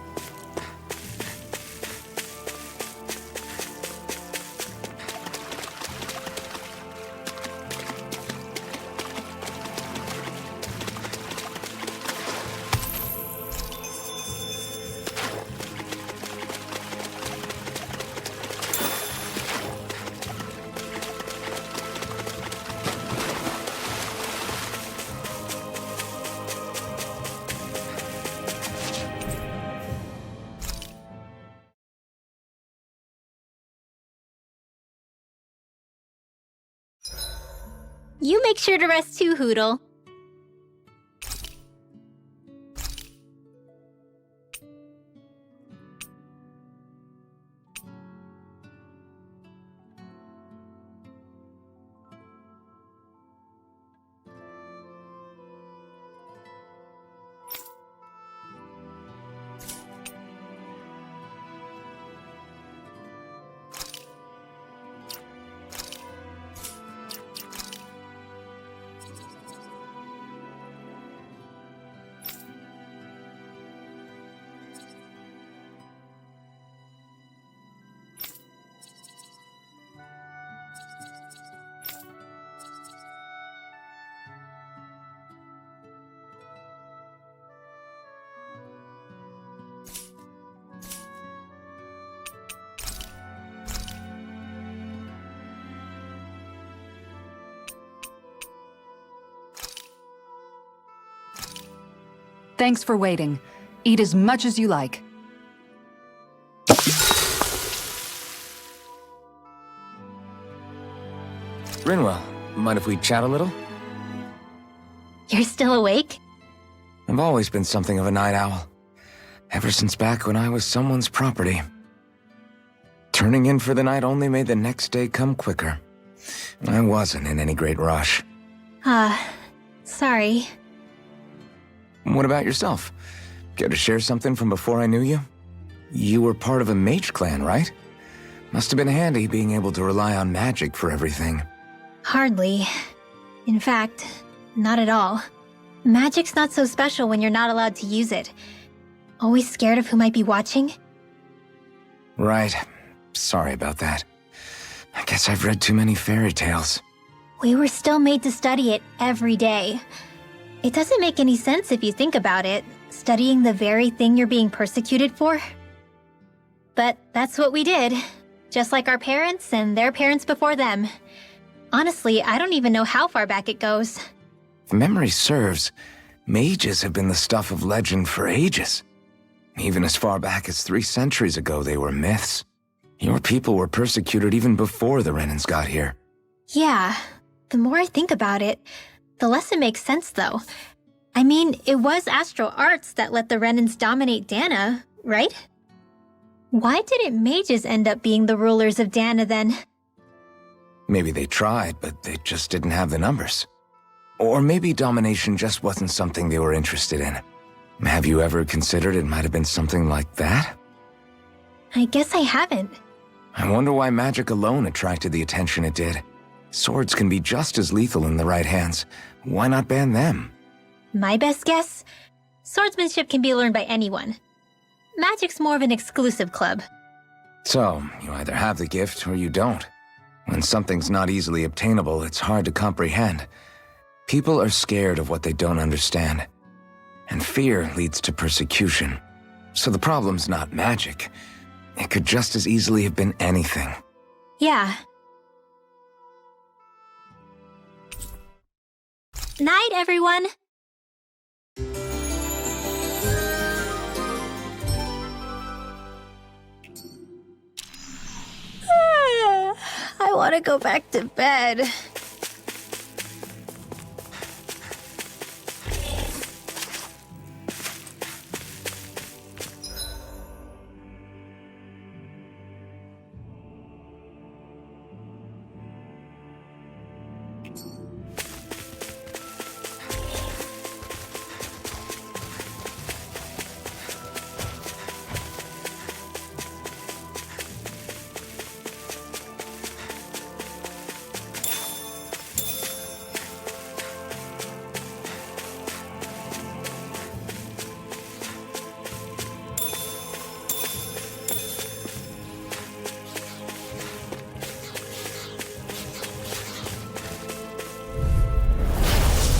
You make sure to rest too, Hootle. Thanks for waiting. Eat as much as you like. Rinwell, mind if we chat a little? You're still awake? I've always been something of a night owl. Ever since back when I was someone's property. Turning in for the night only made the next day come quicker. I wasn't in any great rush. Sorry. What about yourself? Care to share something from before I knew you? You were part of a mage clan, right? Must have been handy being able to rely on magic for everything. Hardly. In fact, not at all. Magic's not so special when you're not allowed to use it. Always scared of who might be watching? Right. Sorry about that. I guess I've read too many fairy tales. We were still made to study it every day. It doesn't make any sense if you think about it, studying the very thing you're being persecuted for. But that's what we did, just like our parents and their parents before them. Honestly, I don't even know how far back it goes. If memory serves, mages have been the stuff of legend for ages. Even as far back as 3 centuries ago, they were myths. Your people were persecuted even before the Renans got here. Yeah, the more I think about it, the less it makes sense, though. I mean, it was Astral Arts that let the Renans dominate Dana, right? Why didn't mages end up being the rulers of Dana then? Maybe they tried, but they just didn't have the numbers. Or maybe domination just wasn't something they were interested in. Have you ever considered it might have been something like that? I guess I haven't. I wonder why magic alone attracted the attention it did. Swords can be just as lethal in the right hands. Why not ban them? My best guess? Swordsmanship can be learned by anyone. Magic's more of an exclusive club. So, you either have the gift or you don't. When something's not easily obtainable, it's hard to comprehend. People are scared of what they don't understand. And fear leads to persecution. So the problem's not magic. It could just as easily have been anything. Yeah. Night, everyone! I want to go back to bed.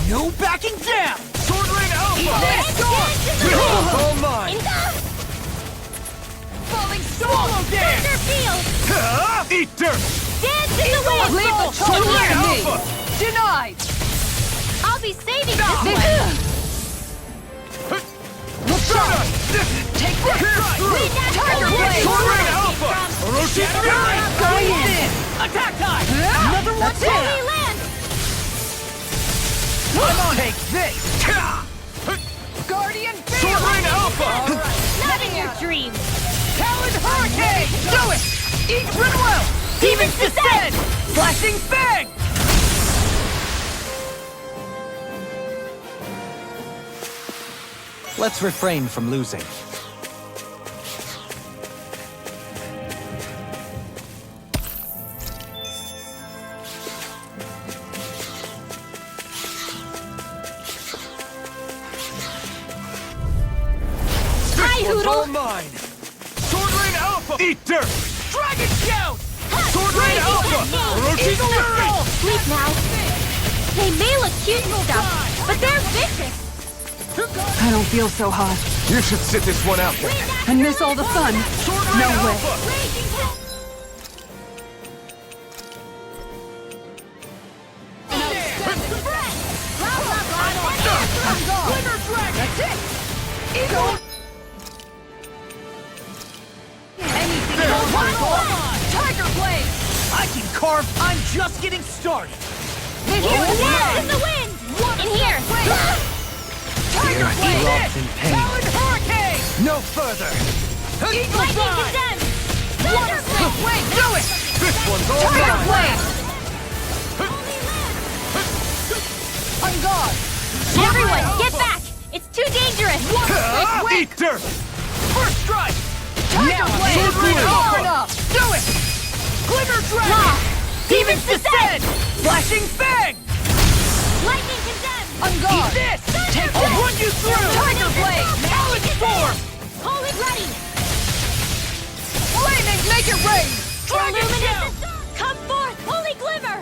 No backing down! Sword Ring Alpha! Dance in the This wind! one's all mine! Falling storm! Swallow dance! Thunder field! Ha! Eat dirt! Dance in the wind! Leave the Sword charge Ring to me! Alpha! Denied! I'll be saving this one! Shut Take this! Tiger Blade! Sword Ring Alpha! Orochi Fury! Going in! Attack time! Another one Holy down! land! I'm on! Take this! Guardian Sword Field! Ring Alpha! Not in your dreams! Talon Hurricane! Do it! Eat Rinwell! Demon's Descent! Flashing Fang! Let's refrain from losing. Hi, This one's all Hoodle! mine! Sword Ring Alpha! Eat dirt! Dragon Shout! Sword Ring Alpha! Orochi Fury! Sleep now. They may look cute and stuff, but they're vicious. I don't feel so hot. You should sit this one out then. And miss all the fun? Sword Ring No way. Alpha! Raging hell. Glimmer Dragon! That's it! Eagle! Anything goes on! Tiger Blade! I can carve. I'm just getting started. Dance in the wind. In here. Tiger Blade! erupts in pain. Talon Hurricane! No further! Eagle Lightning Fly! condemned. Water Blade! Wait, do it! This one's all Tiger mine! Blade! On guard! Everyone, get back! It's too dangerous. Ha! Eat dirt! First strike! Tiger Blade! Sword Ring Far Alpha! enough! Do it! Glimmer Dragon! Law. Demon's Descent! Flashing Fang! Lightning condemned. On guard! Eat this! Take I'll this! run you through! Tiger Blade! Talon Storm! Hold it ready. Flaming Make It Rain! Dragon Shout! Illuminate. Come forth, holy glimmer.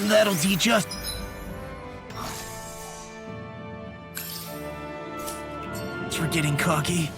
That'll teach us. For getting cocky.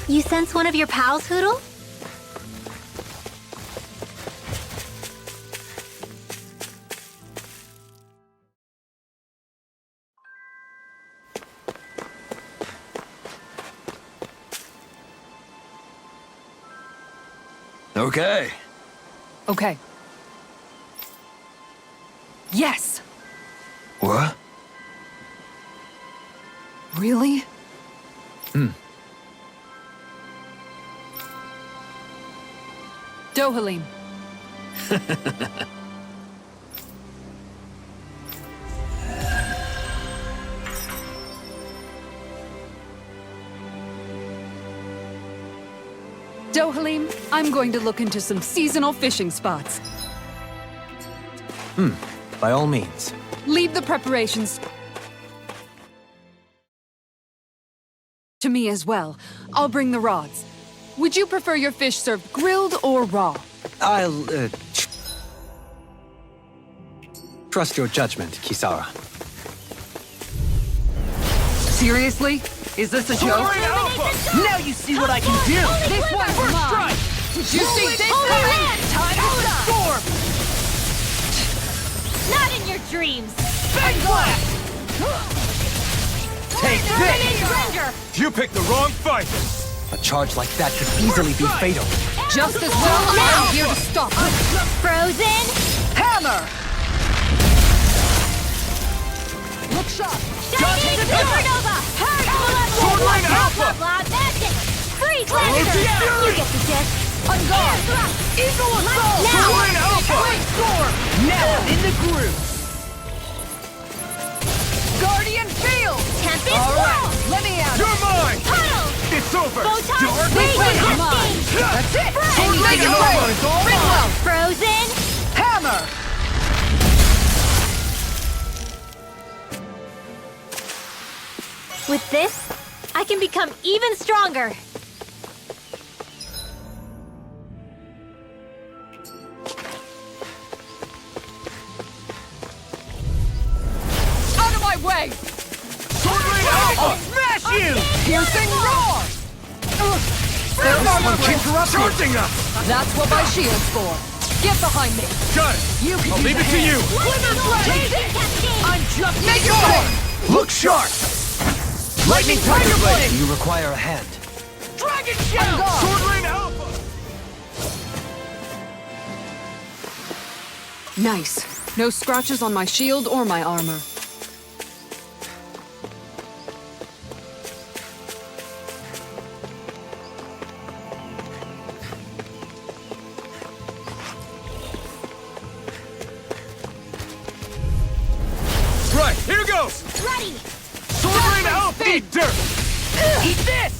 You sense one of your pals, Hoodle? Okay. Okay. Yes! What? Really? Dohalim. Dohalim, I'm going to look into some seasonal fishing spots. By all means. Leave the preparations to me as well. I'll bring the rods. Would you prefer your fish served grilled or raw? I'll, trust your judgment, Kisara. Seriously? Is this a joke? Ring Alpha! Now you see what I can do! This one's First mine! strike! Did you see this? Holy land! Time to stop! Storm! Not in your dreams. Bang blast! Take this! Render. You picked the wrong fight! A charge like that could easily be fatal. Just as well I'm here to stop it. Frozen. Hammer! Look sharp! Shining Supernova. Hard Sword Ring Alpha! Blah blah magic. Freeze Lancer. Orochi Fury! You get the gist. On guard! Eagle Assault! Sword Alpha! Blade Storm! Now in the groove! Guardian Field! Tempest All right, Wall! let me out! You're mine! Puddle! It's over! Photon Dark Rage Wait, Cascade! mine! That's it! Sword Anything Ring you Alpha say! is all Bring mine! well! Frozen! Hammer! With this, I can become even stronger. Out of my way! Sword Ring Alpha! Smash you! Piercing roar! This one keeps charging us! That's what my shield's for. Get behind me. Got it! You can I'll use leave a it to hand. you! Glimmer Blade! Raging Cascade! I'm just make it sword! Look sharp! Lightning Tiger Blade! You require a hand. Dragon Shell! Sword Ring Alpha! Nice. No scratches on my shield or my armor. Right, here goes! Ready! Sword Ring Alpha! Eat dirt! Eat this!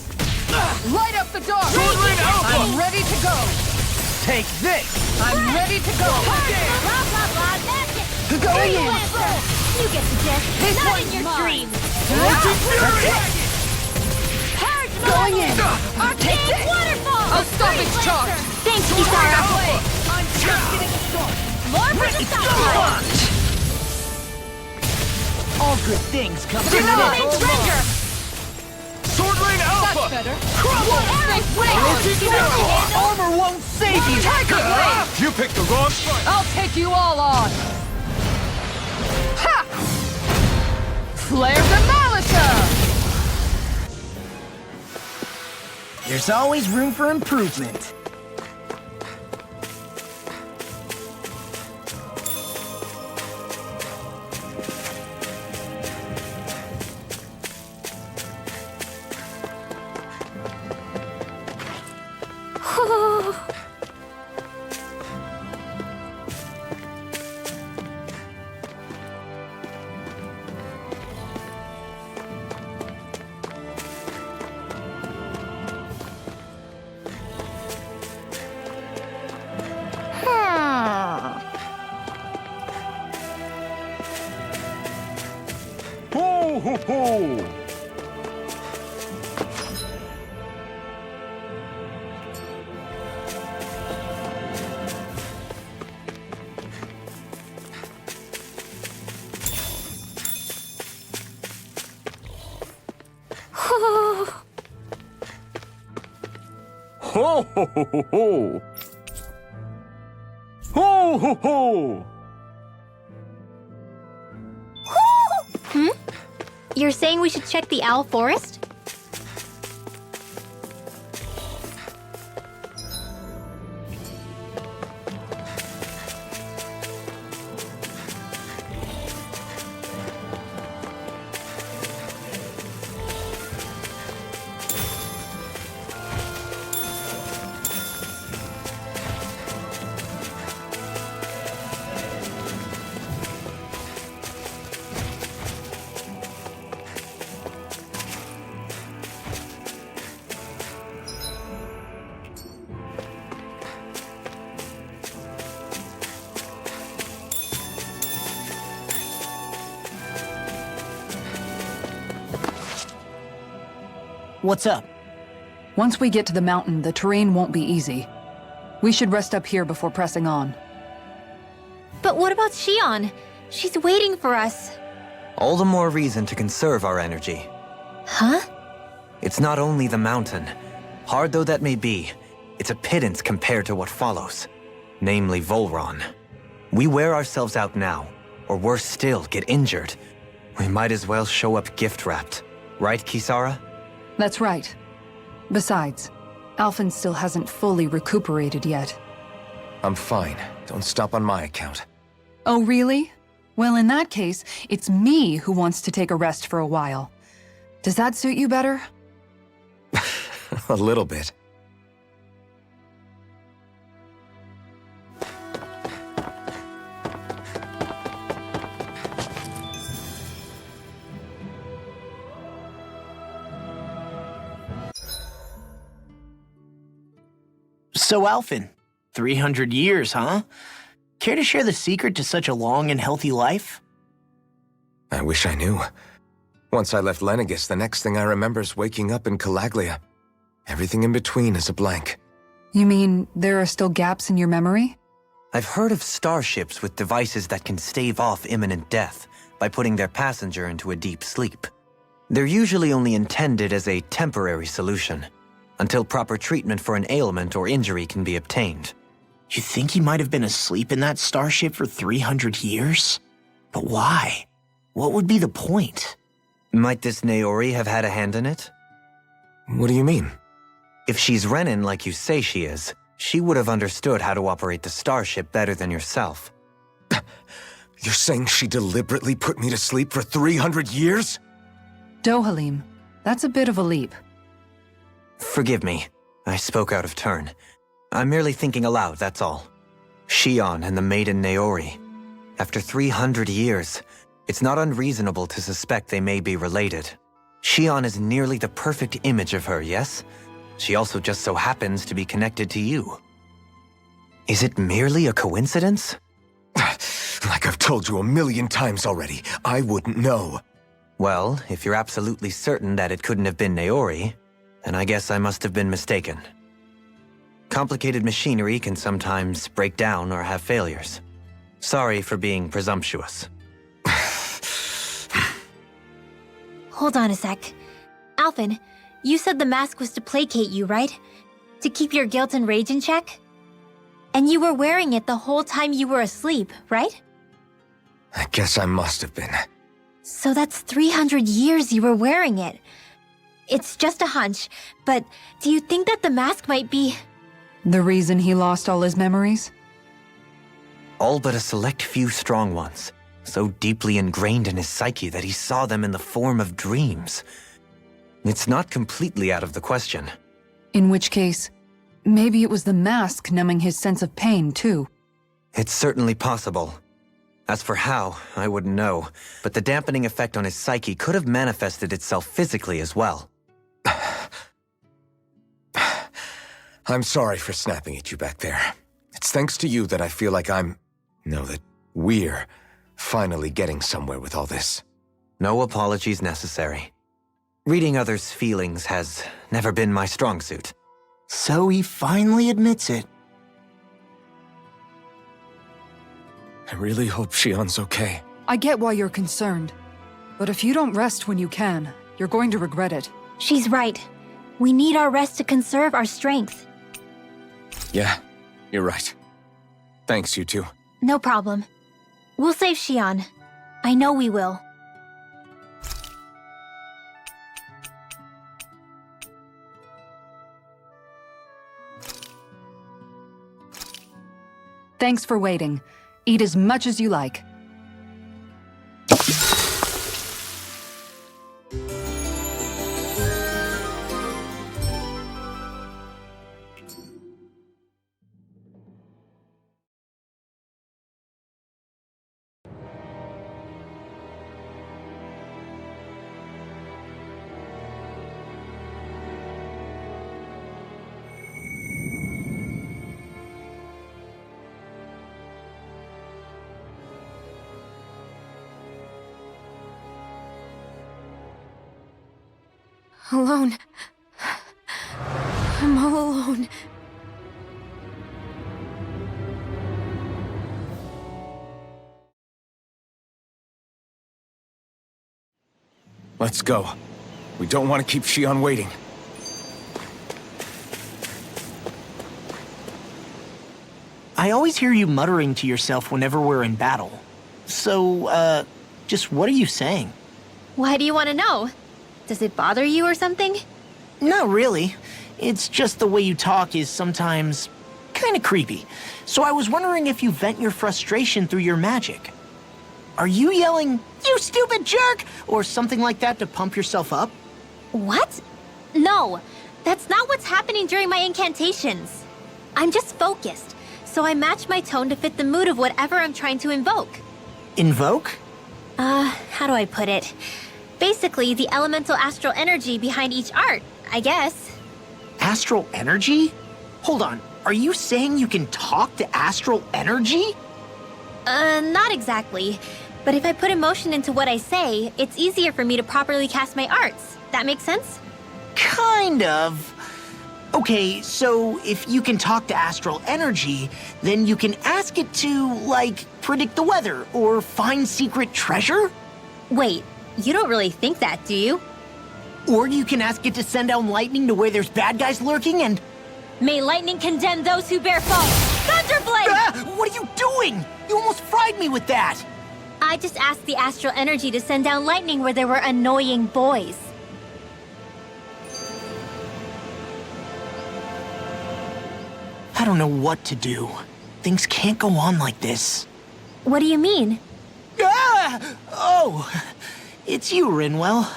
Light up the dark! Sword Ring Alpha! I'm ready to go! Take this! I'm ready to go! Blah, blah, blah, that's it! Going You in! answer! You get the gist. This Not one's in your mine. dreams! Roaching Fury! Charge Going in! Marvel! I'll take Big this! waterfall! I'll stop Freeze its charge. Lancer! Thanks, Sword Ring Kisara! Alpha! I'm just getting started! More for the stockpile! All good things come to Dynamic Render! Sword Ring Alpha! That's better! Eric Roaching Fury! Armor won't save you! Tiger Blade! You picked the wrong fight! I'll take you all on! Ha! Flare Demolisher! There's always room for improvement. Ho, ho, ho! Ho, ho, ho, ho, ho! Ho, ho, ho! You're saying we should check the Owl Forest? What's up? Once we get to the mountain, the terrain won't be easy. We should rest up here before pressing on. But what about Shion? She's waiting for us. All the more reason to conserve our energy. Huh? It's not only the mountain. Hard though that may be, it's a pittance compared to what follows. Namely Volron. We wear ourselves out now, or worse still, get injured. We might as well show up gift-wrapped. Right, Kisara? That's right. Besides, Alphen still hasn't fully recuperated yet. I'm fine. Don't stop on my account. Oh, really? Well, in that case, it's me who wants to take a rest for a while. Does that suit you better? A little bit. So, Alphen, 300 years, huh? Care to share the secret to such a long and healthy life? I wish I knew. Once I left Lenegis, the next thing I remember is waking up in Calaglia. Everything in between is a blank. You mean there are still gaps in your memory? I've heard of starships with devices that can stave off imminent death by putting their passenger into a deep sleep. They're usually only intended as a temporary solution, until proper treatment for an ailment or injury can be obtained. You think he might have been asleep in that starship for 300 years? But why? What would be the point? Might this Naori have had a hand in it? What do you mean? If she's Renin like you say she is, she would have understood how to operate the starship better than yourself. You're saying she deliberately put me to sleep for 300 years? Dohalim, that's a bit of a leap. Forgive me. I spoke out of turn. I'm merely thinking aloud, that's all. Shion and the maiden Naori. After 300 years, it's not unreasonable to suspect they may be related. Shion is nearly the perfect image of her, yes? She also just so happens to be connected to you. Is it merely a coincidence? Like I've told you 1,000,000 times already, I wouldn't know. Well, if you're absolutely certain that it couldn't have been Naori, then I guess I must have been mistaken. Complicated machinery can sometimes break down or have failures. Sorry for being presumptuous. Hold on a sec. Alphen, you said the mask was to placate you, right? To keep your guilt and rage in check? And you were wearing it the whole time you were asleep, right? I guess I must have been. So that's 300 years you were wearing it. It's just a hunch, but do you think that the mask might be... The reason he lost all his memories? All but a select few strong ones, so deeply ingrained in his psyche that he saw them in the form of dreams. It's not completely out of the question. In which case, maybe it was the mask numbing his sense of pain, too. It's certainly possible. As for how, I wouldn't know, but the dampening effect on his psyche could have manifested itself physically as well. I'm sorry for snapping at you back there. It's thanks to you that I feel like that we're finally getting somewhere with all this. No apologies necessary. Reading others' feelings has never been my strong suit. So he finally admits it. I really hope Shion's okay. I get why you're concerned. But if you don't rest when you can, you're going to regret it. She's right. We need our rest to conserve our strength. Yeah, you're right. Thanks, you two. No problem. We'll save Shion. I know we will. Thanks for waiting. Eat as much as you like. Alone. I'm all alone. Let's go. We don't want to keep Shion waiting. I always hear you muttering to yourself whenever we're in battle. So, just what are you saying? Why do you want to know? Does it bother you or something? Not really. It's just the way you talk is sometimes kind of creepy. So I was wondering if you vent your frustration through your magic. Are you yelling, "You stupid jerk," or something like that to pump yourself up? What? No, that's not what's happening during my incantations. I'm just focused, so I match my tone to fit the mood of whatever I'm trying to invoke. Invoke? How do I put it? Basically, the elemental astral energy behind each art, I guess. Astral energy? Hold on, are you saying you can talk to astral energy? Not exactly. But if I put emotion into what I say, it's easier for me to properly cast my arts. That makes sense? Kind of. Okay, so if you can talk to astral energy, then you can ask it to, like, predict the weather or find secret treasure? Wait, you don't really think that, do you? Or you can ask it to send down lightning to where there's bad guys lurking and... May lightning condemn those who bear false! Thunderblade! Ah, what are you doing? You almost fried me with that! I just asked the astral energy to send down lightning where there were annoying boys. I don't know what to do. Things can't go on like this. What do you mean? Ah! Oh, it's you, Rinwell.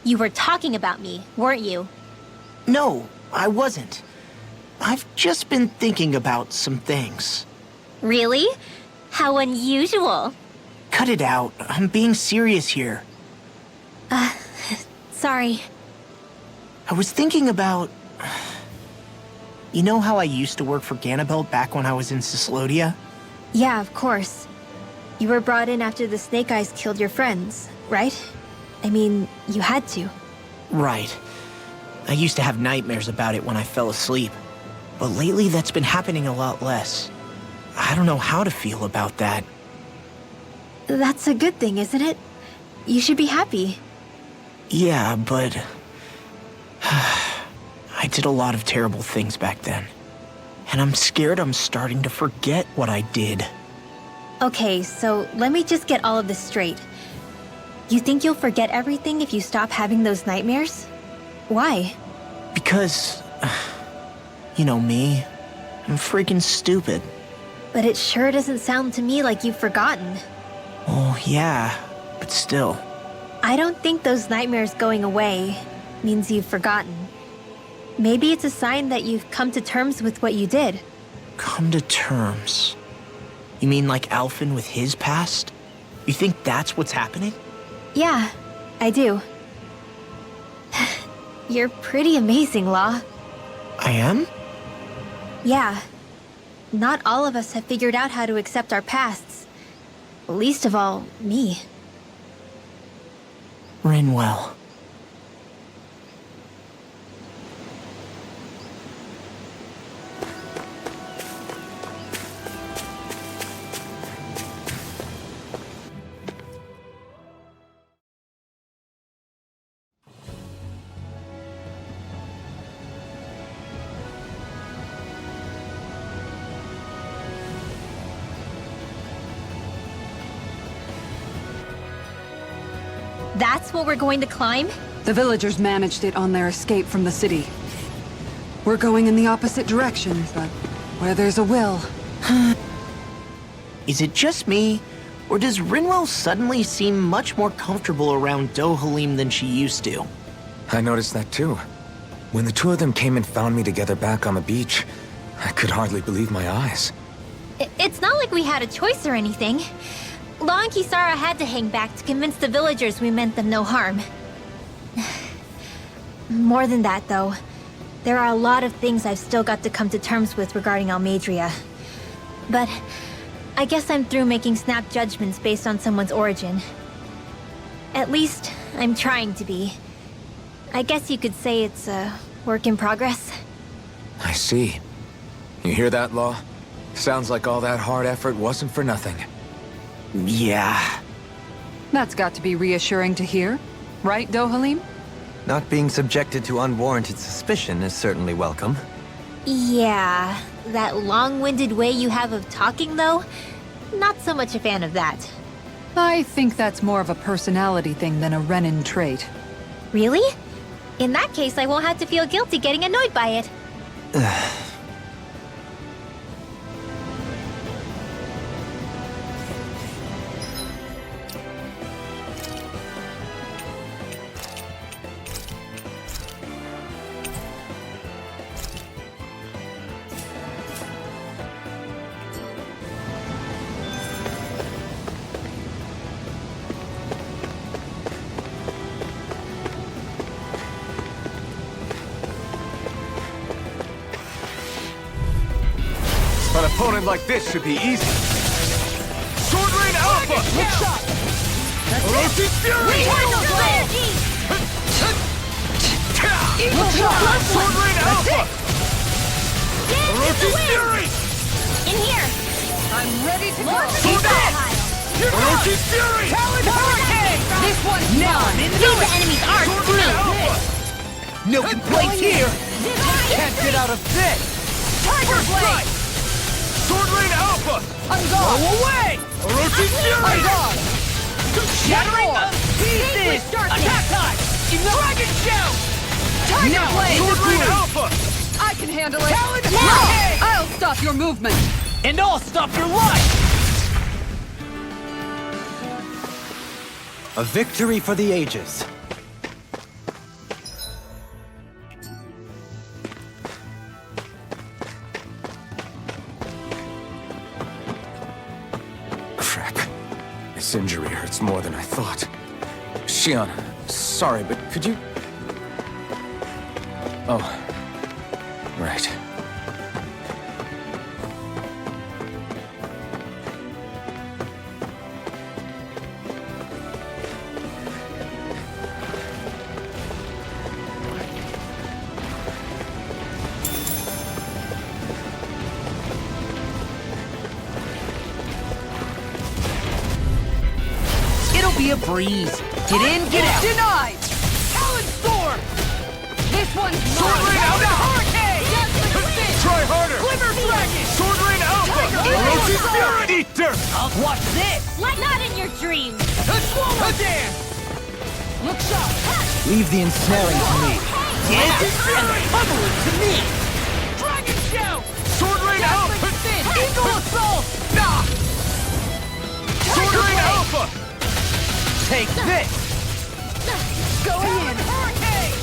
You were talking about me, weren't you? No, I wasn't. I've just been thinking about some things. Really? How unusual. Cut it out. I'm being serious here. Sorry. I was thinking about... You know how I used to work for Ganabelt back when I was in Cyslodia? Yeah, of course. You were brought in after the Snake Eyes killed your friends, right? I mean, you had to. Right. I used to have nightmares about it when I fell asleep. But lately that's been happening a lot less. I don't know how to feel about that. That's a good thing, isn't it? You should be happy. Yeah, but... I did a lot of terrible things back then. And I'm scared I'm starting to forget what I did. Okay, so let me just get all of this straight. You think you'll forget everything if you stop having those nightmares? Why? Because... You know me. I'm freaking stupid. But it sure doesn't sound to me like you've forgotten. Oh, yeah. But still. I don't think those nightmares going away means you've forgotten. Maybe it's a sign that you've come to terms with what you did. Come to terms? You mean like Alphen with his past? You think that's what's happening? Yeah, I do. You're pretty amazing, Law. I am? Yeah. Not all of us have figured out how to accept our pasts. Least of all, me. Rinwell. That's what we're going to climb? The villagers managed it on their escape from the city. We're going in the opposite direction, but where there's a will. Is it just me? Or does Rinwell suddenly seem much more comfortable around Dohalim than she used to? I noticed that too. When the two of them came and found me together back on the beach, I could hardly believe my eyes. It's not like we had a choice or anything. Law and Kisara had to hang back to convince the villagers we meant them no harm. More than that, though. There are a lot of things I've still got to come to terms with regarding Almeidrea. But I guess I'm through making snap judgments based on someone's origin. At least, I'm trying to be. I guess you could say it's a work in progress. I see. You hear that, Law? Sounds like all that hard effort wasn't for nothing. Yeah. That's got to be reassuring to hear, right, Dohalim? Not being subjected to unwarranted suspicion is certainly welcome. Yeah, that long-winded way you have of talking, though? Not so much a fan of that. I think that's more of a personality thing than a Renin trait. Really? In that case, I won't have to feel guilty getting annoyed by it. An opponent like this should be easy. Sword Rain Alpha! Look shot! Orochi's Fury! Eagle shot! Sword Rain Alpha! Orochi's Fury! In here! I'm ready to go! Sword Rain! Orochi's Fury! Talon Hurricane! This one's mine! Leave the enemy's arc Sword to Rain me! Alpha! No complaints here! Can't get out of this! Tiger Blade! Sword Rain Alpha! I'm gone! Go away! Orochi's I'm Fury! gone! Shattering of pieces! Attack time! Dragon Shout! Tiger Blade! Sword Rain Alpha! I can handle it! Talon Hurricane! I'll stop your movement! And I'll stop your life! A victory for the ages. Crap. This injury hurts more than I thought. Shion, sorry, but could you... Oh. Right. It'll be a breeze. Get in, get out. Denied! Talon Storm! This one's Sword mine! Rain Alpha! Hurricane! Try harder! Glimmer Dragon! Sword Rain Alpha! Tiger Orochi's Blade! Fury! Eat dirt! I'll watch this! Not in your dreams! The Swallow Dance! Look sharp! Leave the ensnaring to me. Yeah! And pummel it to me! Dragon Shout! Sword Rain Alpha! Spin! Eagle Assault! Nah! Sword Tiger Rain Blade! Alpha! Take this! Going in! Hurricane!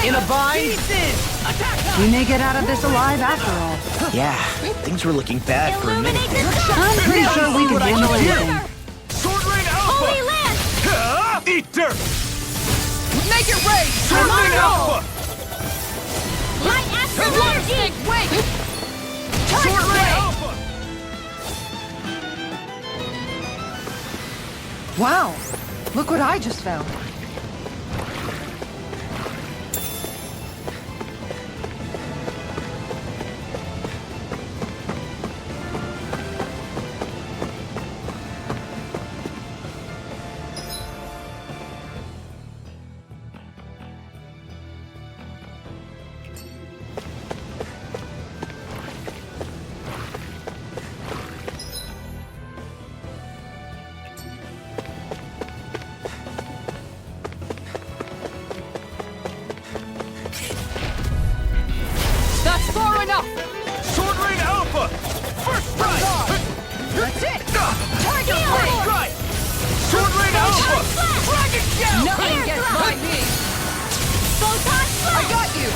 In a bind! Attack! We may get out of this alive after all. Yeah, things were looking bad for a minute Illuminate there. the I'm pretty sure we can what I can handle do. anything. Sword Rain Alpha! Holy Lance! Eat dirt! Make it rain! Sword on Rain roll. Alpha! Light astral energy! Wait! Sword Tiger Rain Blade! Alpha! Wow, look what I just found. That's far enough! Sword Rain Alpha! First strike! That's it! Tiger Blade! Strike! Sword Rain Alpha! Dragon Shout! Nothing Air gets Slash! by me! Photon I Slash! got you!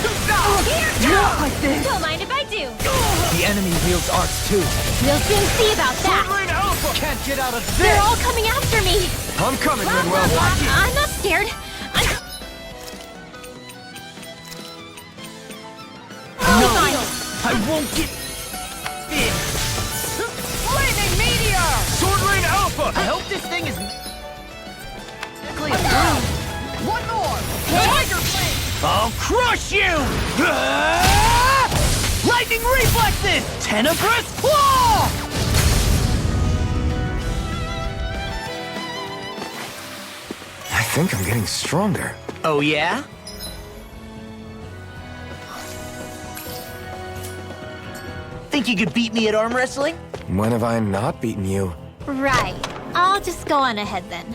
Not like this. Don't mind if I do! The enemy wields arts too. We'll soon see about Sword that! Rain Alpha! Can't get out of They're this. all coming after me! I'm coming, Rinwell. I'm not scared. No! I won't get it! Flaming Meteor! Sword Rain Alpha! I hope this thing is... One more! Tiger Blade! I'll crush you! Lightning Reflexes! Tenebrous Claw! I think I'm getting stronger. Oh, yeah? Think you could beat me at arm wrestling? When have I not beaten you? Right. I'll just go on ahead then.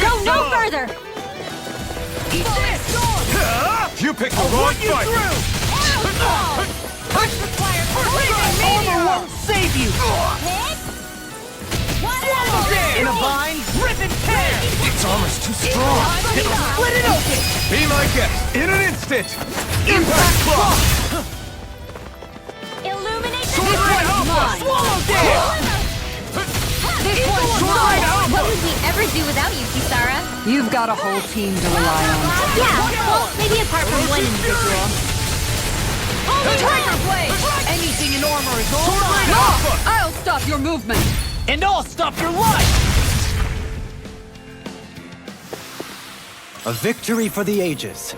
Go no further! Eat this! You picked the wrong fight! Armor won't save you! Swallow In a bind, rip and tear! Its armor's too strong. Split it open! Be my guest in an instant! Impact Claw! Illuminate the Sword Ring Alpha! Swallow Dance! This one's mine! What would we ever do without you, Kisara? You've got a whole team to rely on. Yeah, well, maybe apart from one individual. Tiger Blade! Anything in armor is all Sword Ring mine! Alpha! I'll stop your movement! And I'll stop your life! A victory for the ages.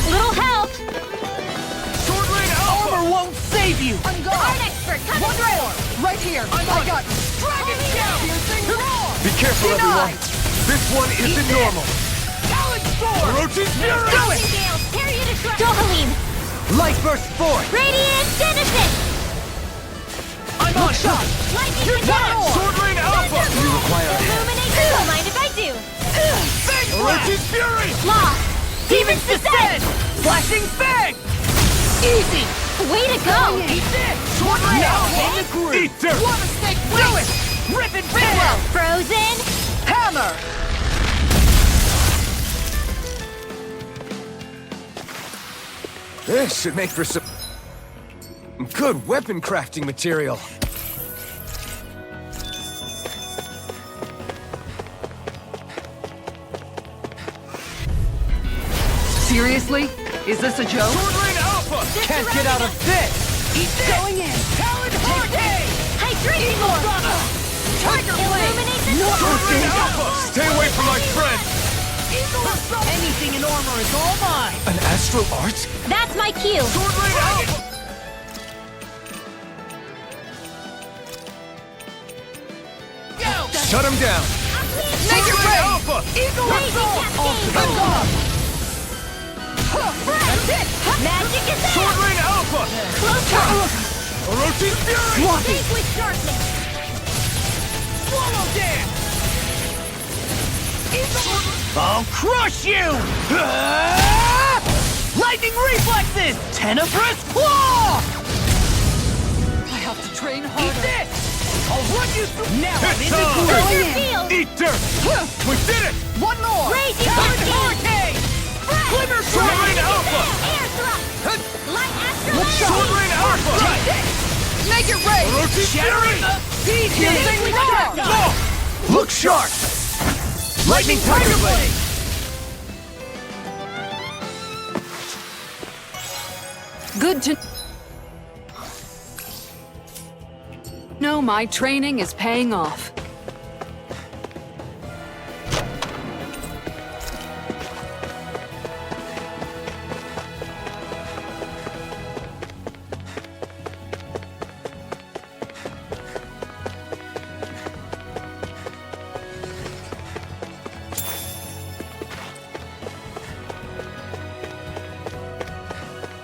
Little help! Sword Ring Alpha! Armor won't save you! I'm gone! Art expert, come One through! more! Right here! I got you! Dragon Shout! Piercing Roar! Be careful, everyone! This one isn't normal! Talon Sword! Orochi's Fury! Do it! Gale, tear you to shreds! Dohalim! Light burst forth! Radiant Genesis! I'm on shot! Lightning You're Attack! done! Sword Ring Alpha! You require a hand. Illuminate! Don't mind if I do! Fang Blast! Orochi's Fury! Lost! Demons Descend! Flashing Fang! Easy! Way to go! Eat this! Sword Ring Alpha! In the groove! Eat dirt! Water Snake Do it! Rip and Farewell! Frozen! Hammer! This should make for some good weapon crafting material. Seriously? Is this a joke? Sword Ring Alpha! Can't get out of this! Eat this! Going in! Talon Hurricane! Hydration More! Tiger Blade! Illuminate the Sword Ring Alpha! Stay away from my friend! Eagle Assault! Anything in armor is all mine! An astral art? That's my cue! Sword Ring Alpha! Go! Shut him down! Make it Sword Ring rain! Alpha! Eagle Assault! Cascade! That's it! Magic is Sword there! Ring Alpha! Close Orochi's Fury! Vanquish darkness! Swallow Dance! I'll crush you! Lightning Reflexes! Tenebrous Claw! I have to train Eat harder. this! I'll run you through... Now I'm in Hit the time! groove! Thunder Field! Eat dirt! We did it! One more! Raging Talon Cascade! Hurricane! Glimmer Sword Ring Strike! Alpha! Air thrust! Light astral Sword Ring Alpha! Make it rain! Orochi's Fury! Piercing Roar! Go! Look sharp! Lightning Tiger Blade! Good to know my training is paying off.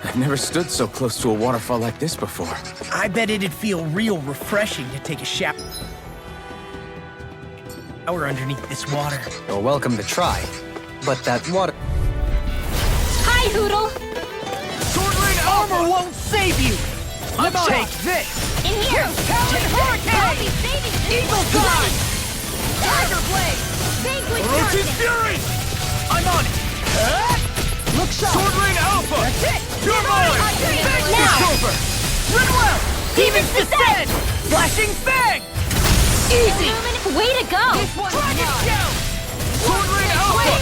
I've never stood so close to a waterfall like this before. I bet it'd feel real refreshing to take a shower underneath this water. You're welcome to try. But that water... Hi, Hoodle! Sword Ring Alpha! Armor won't save you! I'm on Take this! In here! Talon Hurricane! I'll be saving this Eagle one. Guard! Tiger Blade! Vanquish Orochi's darkness! Fury! I'm on it! Look sharp! Sword Ring Alpha! That's it! You're mine! Now! It's over! Run well! Demons Descend! Flashing Fang! Easy! Way to go! Dragon Shout! Sword Ring Alpha!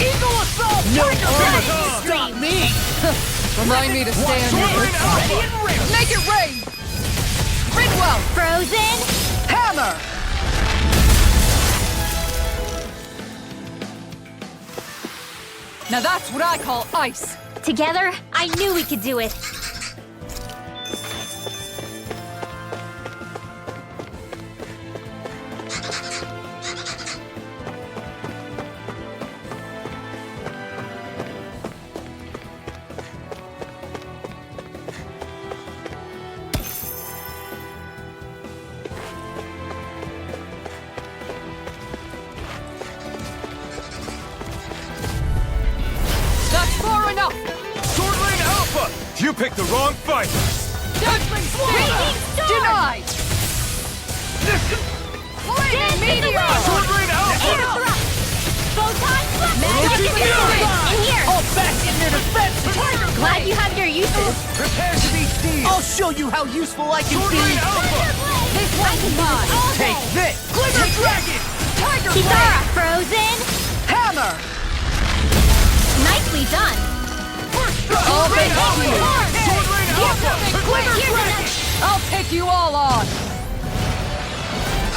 Eagle Assault! No Tiger armor! Blade! Stop me! Remind me to stand Sword here. Rain Alpha! Make it rain! Ridwell! Frozen! Hammer! Now that's what I call ice. Together, I knew we could do it. That's far enough. Sword Rain Alpha! You picked the wrong fight! Judgment Raging Storm! Denied! Flaming Meteor! Sword Rain Alpha! Air thrust! Photon flux! Orochi Fury! In here! All back in their defense! Tiger Glad you have your uses. Prepare to be seized! I'll show you how useful I can Sword be! Rain Alpha! This one's mine! Take this! Glimmer Dragon! Tiger Kisara, Blade! frozen! Hammer! Nicely done. All Rain Alpha! you! Sword Rain Alpha! Glimmer Here's Dragon! another. I'll take you all on.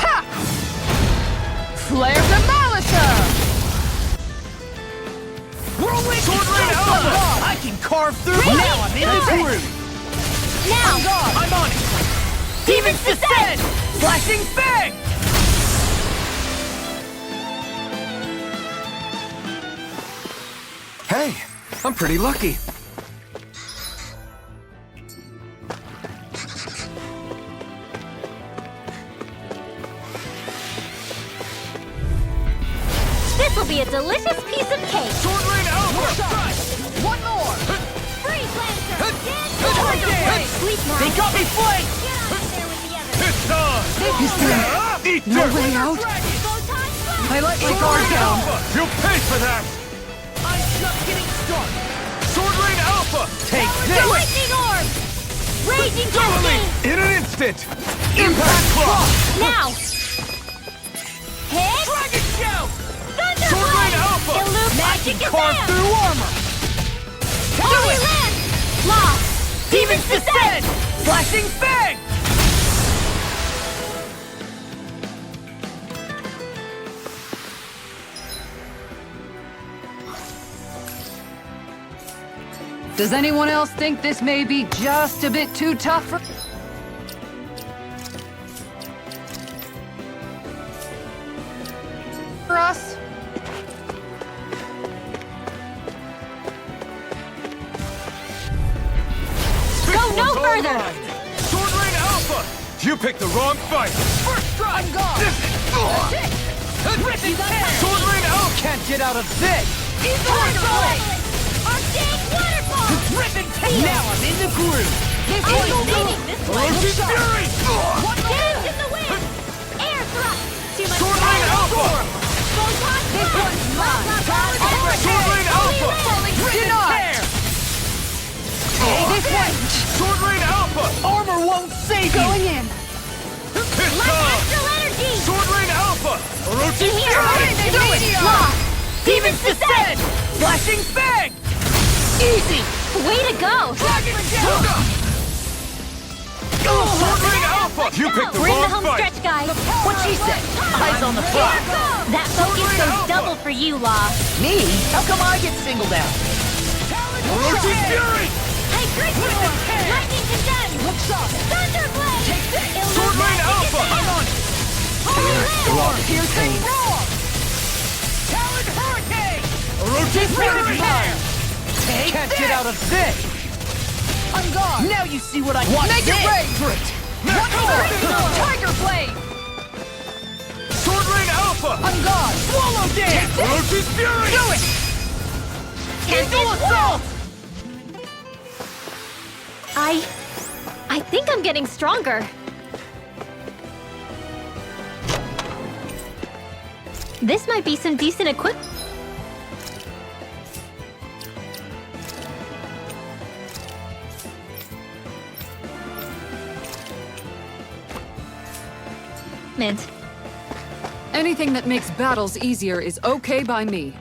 Ha! Flare Demolisher! Whirlwind Sword Rain Alpha! I can carve through! Raging Now I'm in the Storm! groove! Now! I'm on it! Demon's Descent! Flashing Fang! Hey, I'm pretty lucky. This'll be a delicious piece of cake. Sword Rain Alpha! One more! Freeze Lancer! Tiger Blade! Sleep now. They got me flanked! Get out there with the others. It's on! Eat No dirt! way out. Photon flux! I let my Sword guard Rain down. Alpha! You'll pay for that! I'm just getting started! Sword Rain Alpha! Take this! Lightning orb! Raging Doubling! cascade! In an instant! Impact Cross! Now! Hit! Dragon Shout! Thunder Sword Rain Blade! Alpha! Illumine Magic Carve Gazam! through armor! Holy Land! Lost! Demon's Descent! Flashing Fang! Does anyone else think this may be just a bit too tough for... for us? Go no One's all further! mine. Sword Rain Alpha! You picked the wrong fight! First strike! I'm gone! Ripping tear! Sword Rain Alpha! Can't get out of this! Tiger Blade! Arcane Waterfall! Ripping tear! Now I'm in the groove! This one's leading this way! Orochi Fury! Gaze in the wind! Air thrust! Too much Sword Rain Alpha! Photon This flux! one's mine! Sword Rain Alpha! Denied! This way! Sword Rain Alpha! Armor won't save you! Going in. It's Light on! Astral Energy! Sword Rain Alpha! Orochi In here! Fury! Do it! Lost! Demon's Descent! Flashing Fang! Easy! Way to go! Dragon Shout! Sword Rain Alpha! You picked the We're in the wrong home fight! stretch, guys. What she said? Eyes on the prize! That focus Rain goes Alpha! double for you, Law. Me? How come I get singled out? Orochi Fury! Hydration Orb! Lightning Condemned! Thunder Blade! Sword Rain Alpha! Holy Land! Piercing Roar! Talon Hurricane! Orochi Fury! Can't get out of this! I'm gone! Now you see what I Make it rain! One Tiger Blade! Sword Rain Alpha! I'm gone! Swallow dance! Orochi Fury! Do it! Eagle Assault! I think I'm getting stronger. This might be some decent equipment. Anything that makes battles easier is okay by me.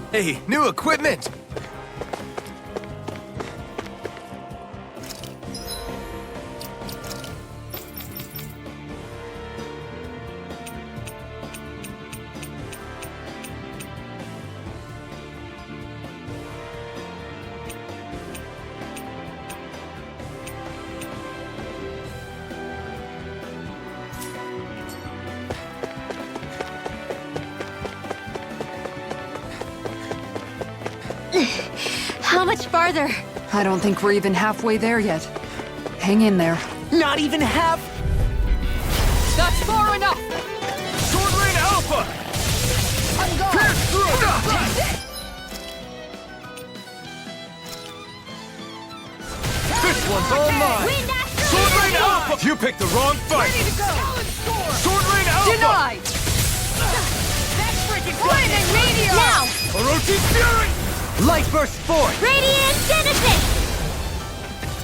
Hey, new equipment! How much farther? I don't think we're even halfway there yet. Hang in there. Not even half. That's far enough! Sword Rain Alpha! I'm gone! Pierce through! This one's all mine! Wind Astral Sword Rain Energy! Alpha! You picked the wrong fight! Ready to go! Talon Storm! Sword Rain Alpha! Denied! That's freaking Lightning Meteor! Now! Orochi Fury! Light burst forth! Radiant Genesis!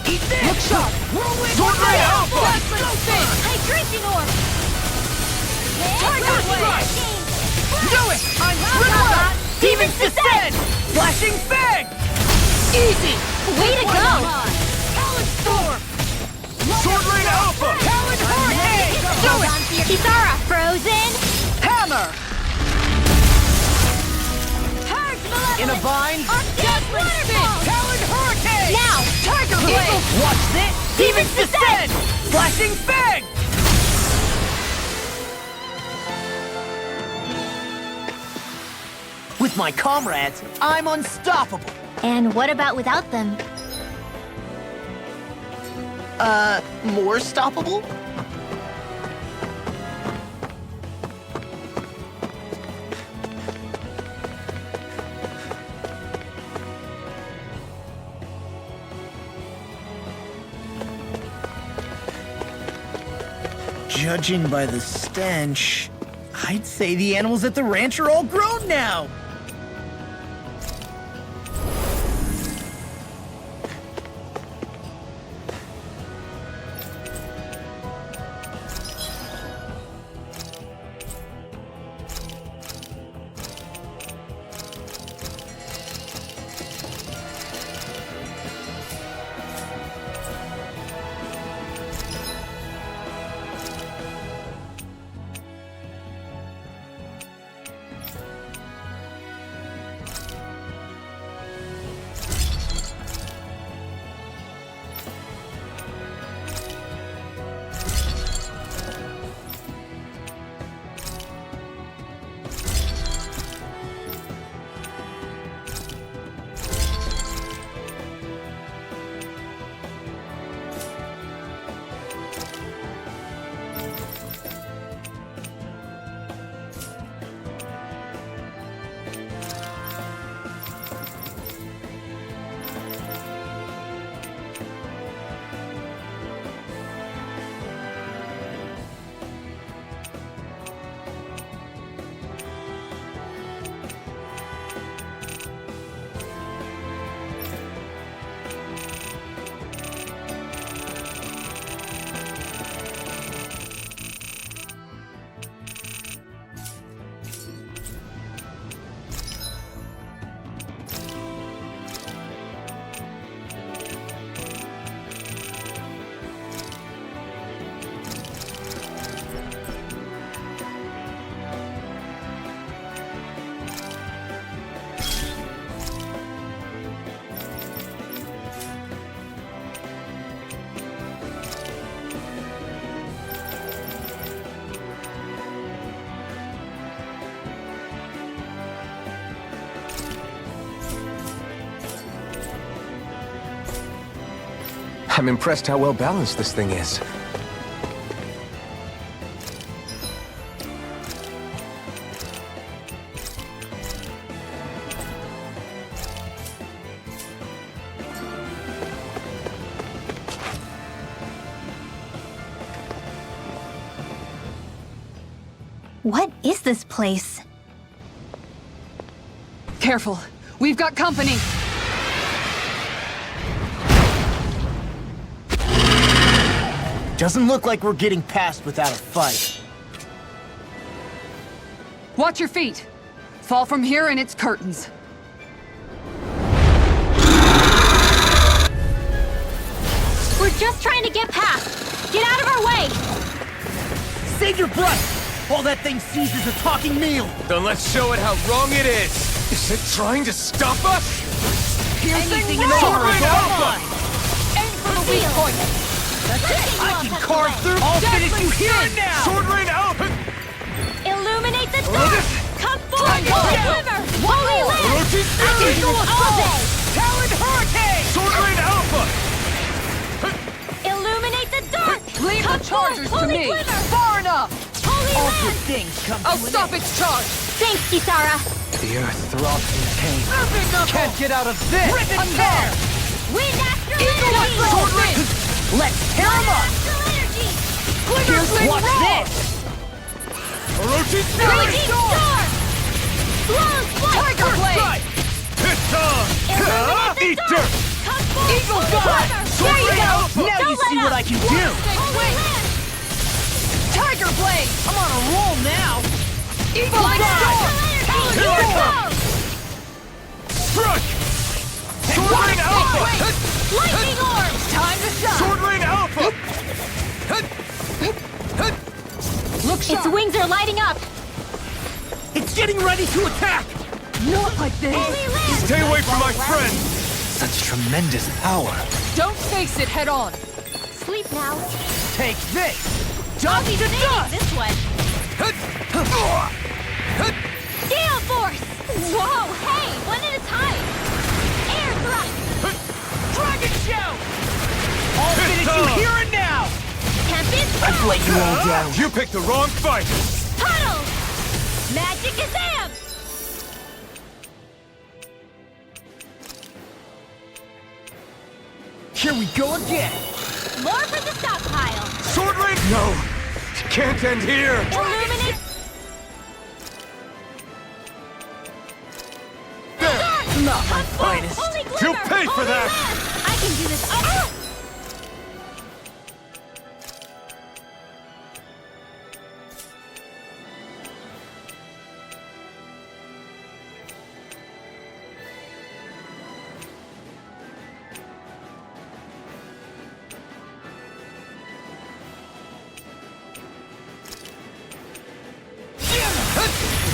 Eat this! Look sharp! Whirlwind Sword Rain Alpha! Go big! Hydration Orb! Tiger Strike! Do it! I'm Gridwell! Demons Descend! Flashing Fang! Easy! Way to go! Talon Storm! Sword Rain Alpha! Talon Hurricane! Do Hold it! on to your Kisara, Frozen! Hammer! Purge Malevolence! In a bind? Dazzling Spin! Talon Hurricane! Now! Tiger Blade! Watch this! Demons Descend! Flashing Fang! With my comrades, I'm unstoppable. And what about without them? More stoppable? Judging by the stench, I'd say the animals at the ranch are all grown now. I'm impressed how well balanced this thing is. What is this place? Careful. We've got company. Doesn't look like we're getting past without a fight. Watch your feet. Fall from here and it's curtains. We're just trying to get past. Get out of our way! Save your breath! All that thing sees is a talking meal! Then let's show it how wrong it is! Is it trying to stop us? Anything in in Sword the Rain Alpha! Aim for the weak point. That's it! I can carve through. I'll finish you here and now. Sword Rain Alpha! Illuminate the dark! Come forth, Go! deliver! Holy land! Orochi's Fury! All day! Talon Hurricane. Sword Rain Alpha! Illuminate the dark! Leave Come the chargers forth, to holy me. Glimmer! Far enough. Holy All land! good things come I'll to an stop end. its charge. Thanks, Kisara! The earth throbs in pain. Perfect knuckle. Can't get out of this! Rip and I'm tear. Wind Astral Eagle Energy! Sword Rain. Let's tear 'em up. Astral Energy! Glimmer Swing Watch roar. this. Orochi's Fury! Raging Storm! Slow Flight! Tiger Blade. It's on! Illuminate the Eat dark! dirt! Come forth, Eagle holy God. Glimmer! Sword There you Rain go! Alpha. Now you Don't see let what up. I can do! Holy land! Tiger Blade. I'm on a roll now. Eagle Flying God. Storm. Astral Here I Energy! come. Strike! Sword Rain Alpha! Lightning Orb! Time to shine. Sword Rain Alpha! Look Its sharp. wings are lighting up! It's getting ready to attack! Not like this. Holy land! Stay away from my friend! Such tremendous power. Don't face it head on. Sleep now. Take this. I'll be Dust to saving dust. this one. Gale Force! Whoa, hey, one at a time! Air Thrust! Dragon Shout. I'll It's finish you on. here and now. Tempest I've let you all down. You picked the wrong fight! Puddle! Magic Azam! Here we go again. More for the stockpile! Sword Rain! No! It can't end here! Illuminate There! Not my Come forth, finest. Holy Glimmer! You'll pay for Holy that. land. I can do this all...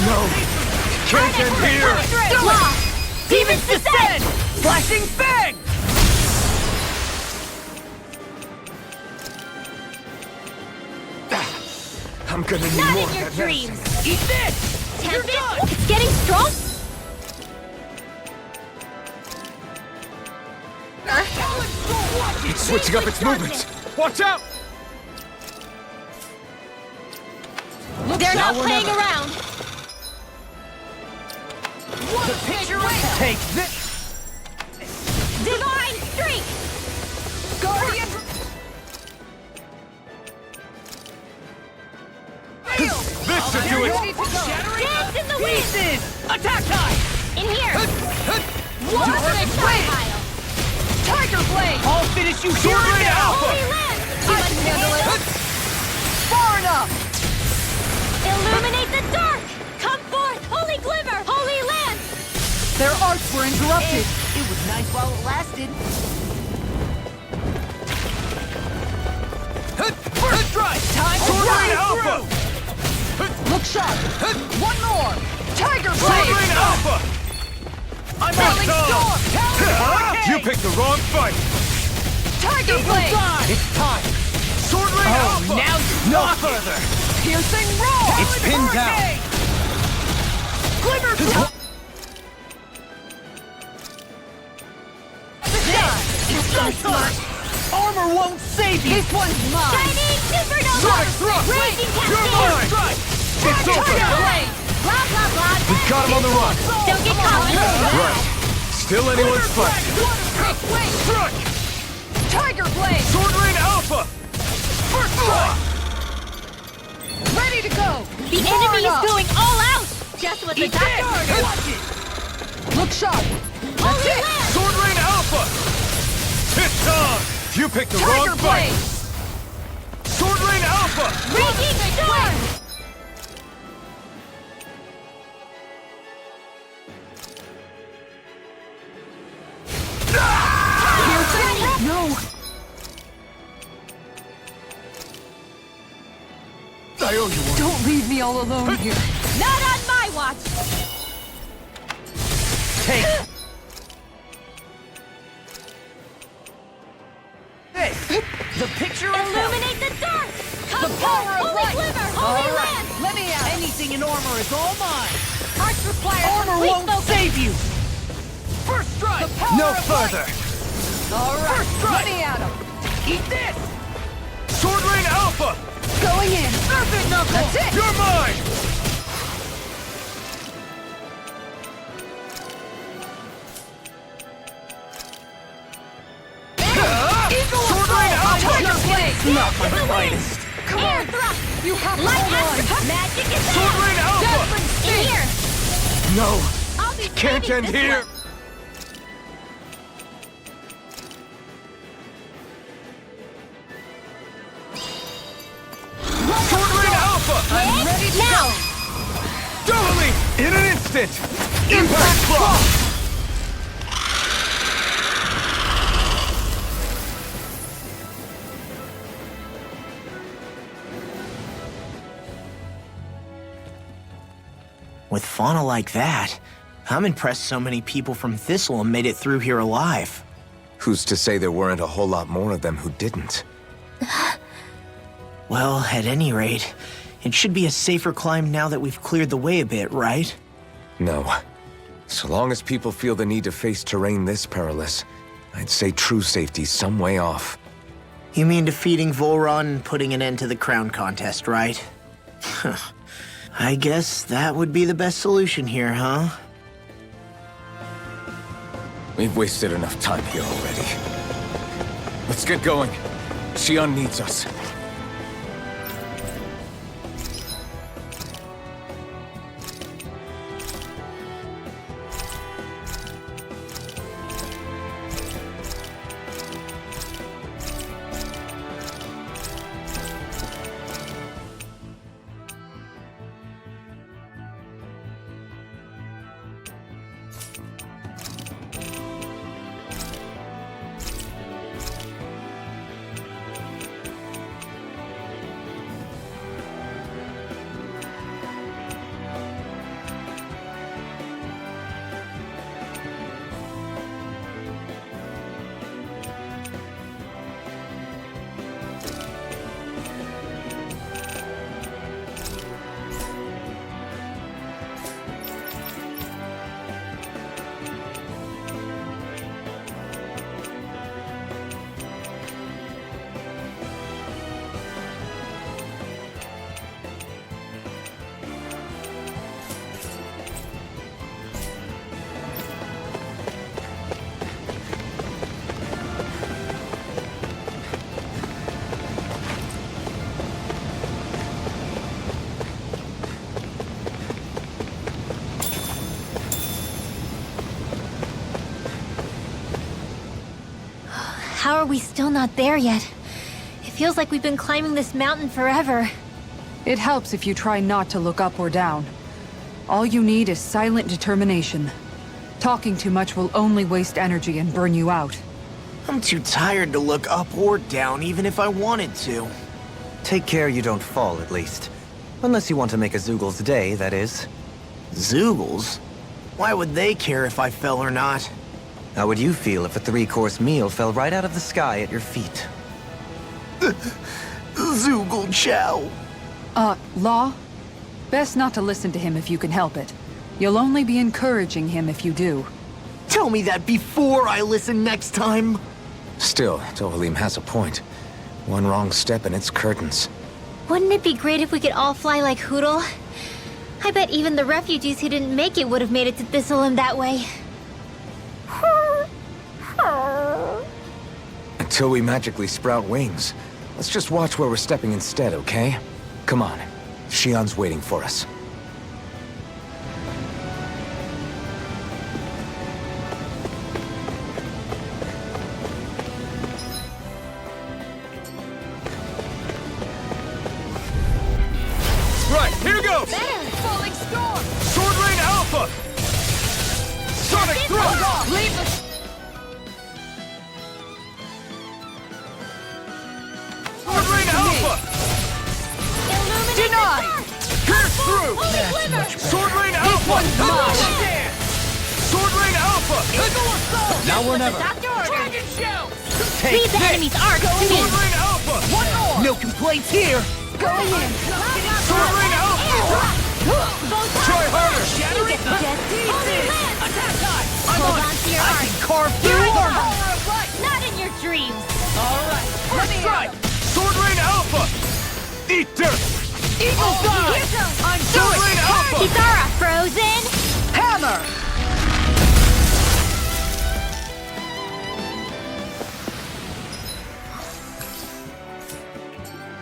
No! It can't end here! Lost! Demons descend. Flashing Fang. I'm gonna need Not more in of your that dreams! medicine. Eat this. You're Tempest! done. It's getting strong! It's switching up its movements! Watch out! They're not or playing never. around! The picture is take this. Divine Streak! Guardian. This should do it! Ready to go. Dance in the wind! Pieces. Attack time. In here! War More for the Blade. stockpile! Tiger Blade. I'll finish you here Sword and Rain now. Alpha! Holy land! I can handle it. Far enough. Illuminate the dark! Come forth, Holy Glimmer! Holy land! Their arts were interrupted. It was nice while it lasted. First strike. Time to Sword Rain ride Alpha! through. Look sharp. One more. Tiger Sword Blade. Rain Alpha! I'm Falling on Storm. Hurricane. You picked the wrong fight! Tiger Blade. It's time. Sword Rain Alpha! Now no further. Piercing roar. It's pinned down. Glimmer drop. It's so smart. Armor won't save you. This one's mine. Shining Supernova! Sonic Thrust! Raging You're Cascade! mine! Strike. It's over! Tiger Blade. Blah, blah, blah! We've got him on the run! Don't get caught! Right. Still anyone's fight! Quick wing. Strike! Tiger Blade. Sword Rain Alpha! First strike. Ready to go. The Far enemy is enough. going all out! Just what the Eat doctor this. ordered! Watch it. Look sharp! That's it! Sword Rain Alpha! It's on! You picked the Tiger wrong fight! Blade! Sword Rain Alpha! Raging Storm! No! I owe you one. Don't leave me all alone here. Not on my watch! Take. This! The picture of health! Illuminate the dark! Come The power of holy light! glimmer! All Holy right, land! let me out! Anything in armor is all mine! Arts require Armor complete won't focus. save you. First strike! The power No of further. light. All right, First strike. let me at him! Eat this! Sword Rain Alpha! Going in! Surf it, Knuckles! That's it! You're mine! Eagle Sword of Rain Soul! Alpha! Tiger Blade! Not my finest. Air thrust! You have to Light hold on! astro- Magic is Sword there! Rain Alpha! Jasmine In here! No! I'll be Can't saving end this here! one. Sword Rain Alpha! I'm ready to Now! go! Double Leap! In an instant! Impact Claw! With fauna like that, I'm impressed so many people from Thistle made it through here alive. Who's to say there weren't a whole lot more of them who didn't? Well, at any rate, it should be a safer climb now that we've cleared the way a bit, right? No. So long as people feel the need to face terrain this perilous, I'd say true safety's some way off. You mean defeating Volron and putting an end to the crown contest, right? I guess that would be the best solution here, huh? We've wasted enough time here already. Let's get going. Xion needs us. How are we still not there yet? It feels like we've been climbing this mountain forever. It helps if you try not to look up or down. All you need is silent determination. Talking too much will only waste energy and burn you out. I'm too tired to look up or down, even if I wanted to. Take care you don't fall, at least. Unless you want to make a Zoogel's day, that is. Zoogles? Why would they care if I fell or not? How would you feel if a 3-course meal fell right out of the sky at your feet? Zoogle Chow. Law? Best not to listen to him if you can help it. You'll only be encouraging him if you do. Tell me that before I listen next time. Still, Dohalim has a point. One wrong step and it's curtains. Wouldn't it be great if we could all fly like Hootle? I bet even the refugees who didn't make it would have made it to Thistleum that way. Until we magically sprout wings, let's just watch where we're stepping instead, okay? Come on. Xion's waiting for us. Now or never. Doctor order. Dragon Shell! Take Leave the this. enemy's arc to me. Sword Ring Alpha! One more! No complaints here! Going in! Sword Ring Alpha! Try harder! Shatter it! Attack time! I'm Hold on! on to your I arc. can carve Here through I go. armor! Power of light! Not in your dreams. Alright, First strike! Sword Ring Alpha! Eat dirt! Eagle Dive! I'm Sword doing Ring it! Alpha! Kisara, frozen. Hammer!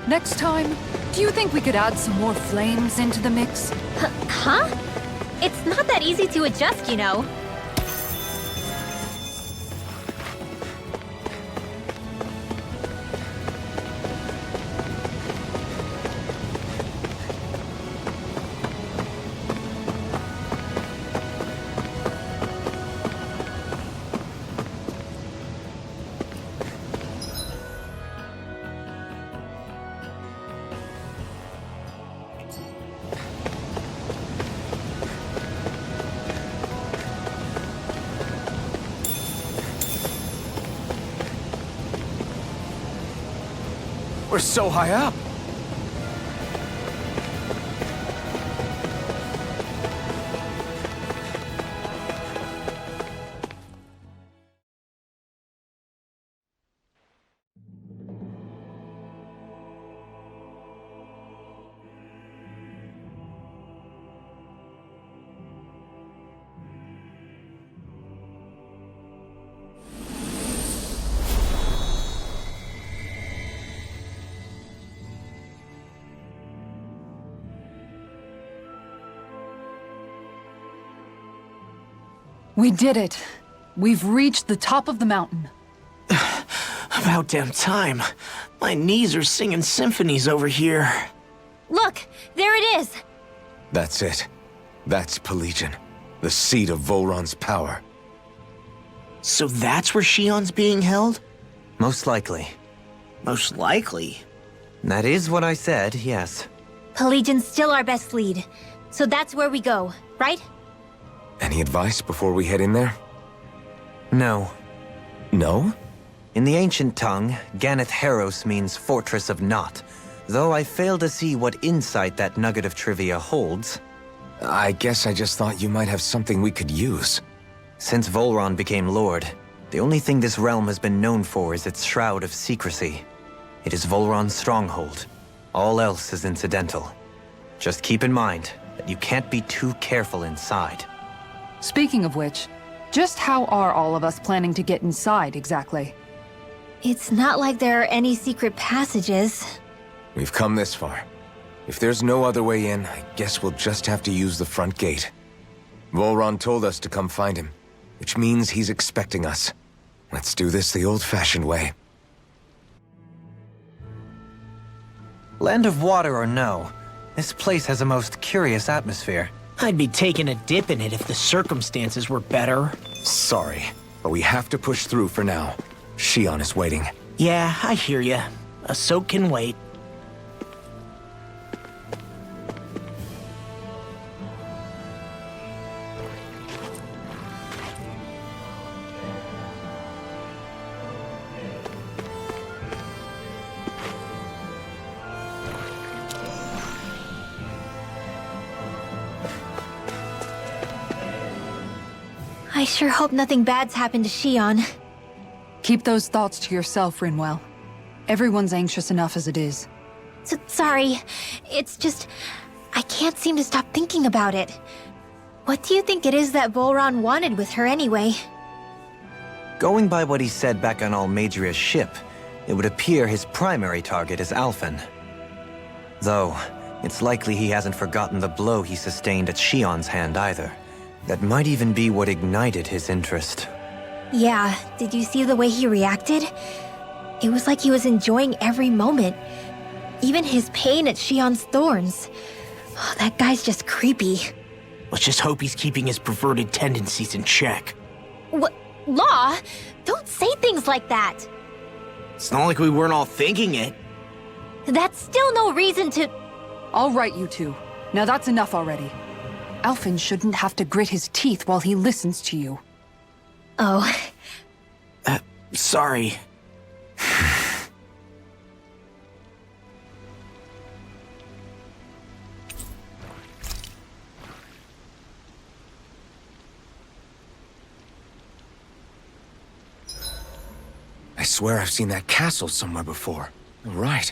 Next time, do you think we could add some more flames into the mix? Huh? It's not that easy to adjust, you know. We're so high up. We did it. We've reached the top of the mountain. About damn time. My knees are singing symphonies over here. Look, there it is. That's it. That's Pelegion, the seat of Volron's power. So that's where Shion's being held? Most likely. Most likely. That is what I said, yes. Pelagian's still our best lead. So that's where we go, right? Any advice before we head in there? No. No? In the ancient tongue, Ganeth Heros means Fortress of Naught, though I fail to see what insight that nugget of trivia holds. I guess I just thought you might have something we could use. Since Volron became Lord, the only thing this realm has been known for is its shroud of secrecy. It is Volron's stronghold. All else is incidental. Just keep in mind that you can't be too careful inside. Speaking of which, just how are all of us planning to get inside exactly? It's not like there are any secret passages. We've come this far. If there's no other way in, I guess we'll just have to use the front gate. Volron told us to come find him, which means he's expecting us. Let's do this the old-fashioned way. Land of water or no, this place has a most curious atmosphere. I'd be taking a dip in it if the circumstances were better. Sorry, but we have to push through for now. Shion is waiting. Yeah, I hear ya. A soak can wait. I sure hope nothing bad's happened to Shion. Keep those thoughts to yourself, Rinwell. Everyone's anxious enough as it is. Sorry. It's just... I can't seem to stop thinking about it. What do you think it is that Volron wanted with her anyway? Going by what he said back on Almadria's ship, it would appear his primary target is Alphen. Though, it's likely he hasn't forgotten the blow he sustained at Shion's hand either. That might even be what ignited his interest. Yeah, did you see the way he reacted? It was like he was enjoying every moment. Even his pain at Shion's thorns. Oh, that guy's just creepy. Let's just hope he's keeping his perverted tendencies in check. What? Law? Don't say things like that! It's not like we weren't all thinking it. That's still no reason to... All right, you two. Now that's enough already. Alphen shouldn't have to grit his teeth while he listens to you. Oh, Sorry. I swear I've seen that castle somewhere before. Right.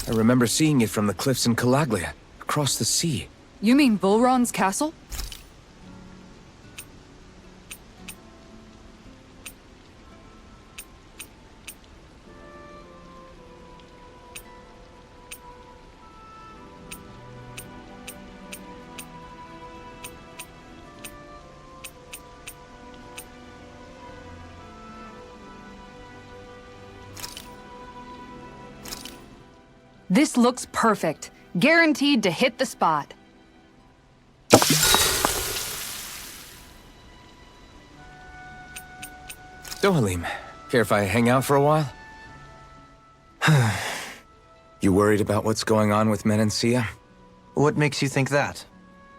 I remember seeing it from the cliffs in Calaglia, across the sea. You mean Bullron's castle? This looks perfect. Guaranteed to hit the spot. Dohalim, care if I hang out for a while? You worried about what's going on with Menancia? What makes you think that?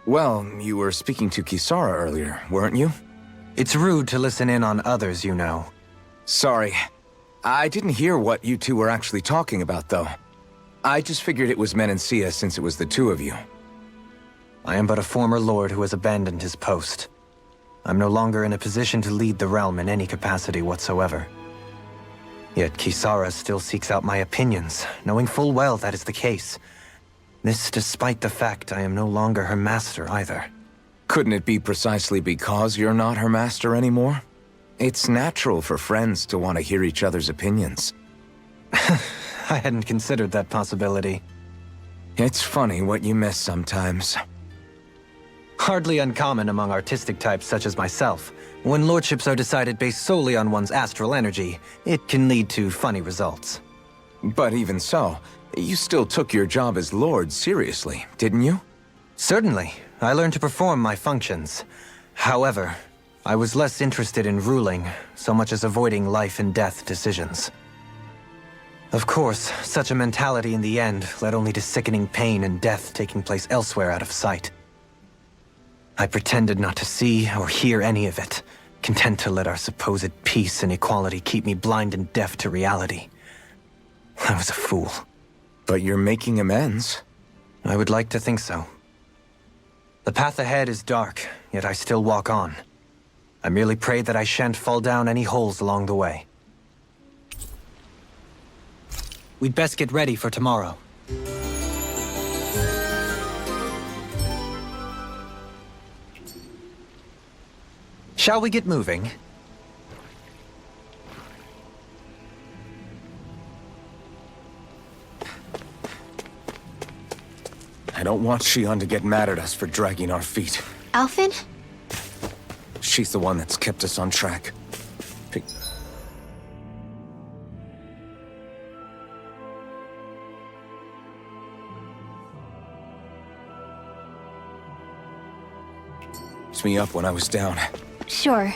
Well, you were speaking to Kisara earlier, weren't you? It's rude to listen in on others, you know. Sorry. I didn't hear what you two were actually talking about, though. I just figured it was Menancia since it was the two of you. I am but a former lord who has abandoned his post. I'm no longer in a position to lead the realm in any capacity whatsoever. Yet Kisara still seeks out my opinions, knowing full well that is the case. This despite the fact I am no longer her master either. Couldn't it be precisely because you're not her master anymore? It's natural for friends to want to hear each other's opinions. I hadn't considered that possibility. It's funny what you miss sometimes. Hardly uncommon among artistic types such as myself. When lordships are decided based solely on one's astral energy, it can lead to funny results. But even so, you still took your job as lord seriously, didn't you? Certainly. I learned to perform my functions. However, I was less interested in ruling, so much as avoiding life and death decisions. Of course, such a mentality in the end led only to sickening pain and death taking place elsewhere out of sight. I pretended not to see or hear any of it, content to let our supposed peace and equality keep me blind and deaf to reality. I was a fool. But you're making amends. I would like to think so. The path ahead is dark, yet I still walk on. I merely pray that I shan't fall down any holes along the way. We'd best get ready for tomorrow. Shall we get moving? I don't want Shion to get mad at us for dragging our feet. Alphen? She's the one that's kept us on track. Picked me up when I was down. Sure.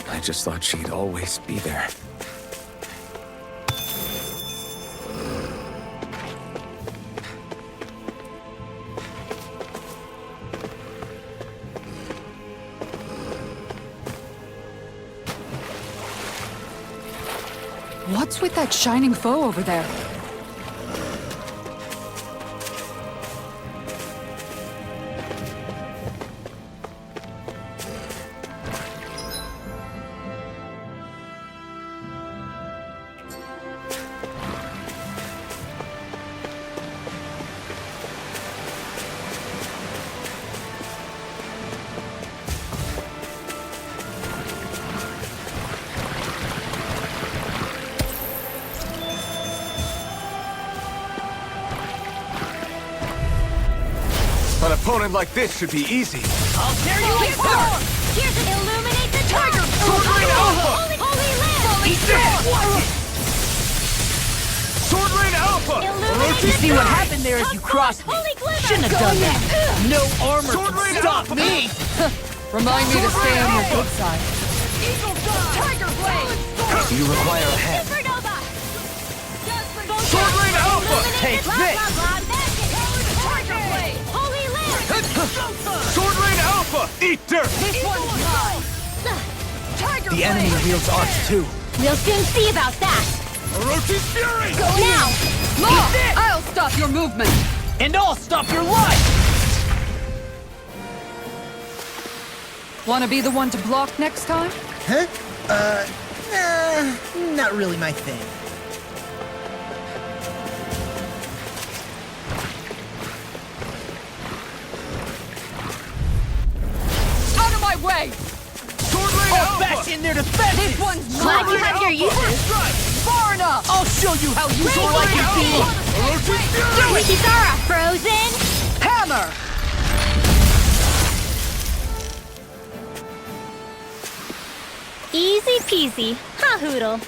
I just thought she'd always be there. What's with that shining foe over there? An opponent like this should be easy. I'll tear you apart! Here's an illuminate the Tiger! Sword Rain Alpha! Holy land! Eat this! Sword Rain Alpha! Illuminate You the see what dark! happened there as you crossed me? Holy glimmer! Shouldn't have done that. No armor Sword can Rain stop Alpha! me! Remind me to stay on your good side. Eagle Dawn! Tiger Blade! You require a hand. Supernova! Sword Rain Alpha! Take Blah, this! blah, blah, magic! Tiger Blade! Holy land! Sword Rain Alpha! Eat dirt! This one's mine! Tiger The enemy wields arts too. We'll soon see about that. Orochi's Fury! Go now! Law, I'll stop your movement! And I'll stop your life! Wanna be the one to block next time? Huh? Not really my thing. Out of my way! Sword Rain I'll Alpha! bash in their defenses! This one's Glad you mine! have your uses. Far enough! I'll show you how useful I can be! Orochi's Fury! Kisara, frozen! Hammer! Easy peasy. Ha, Hoodle.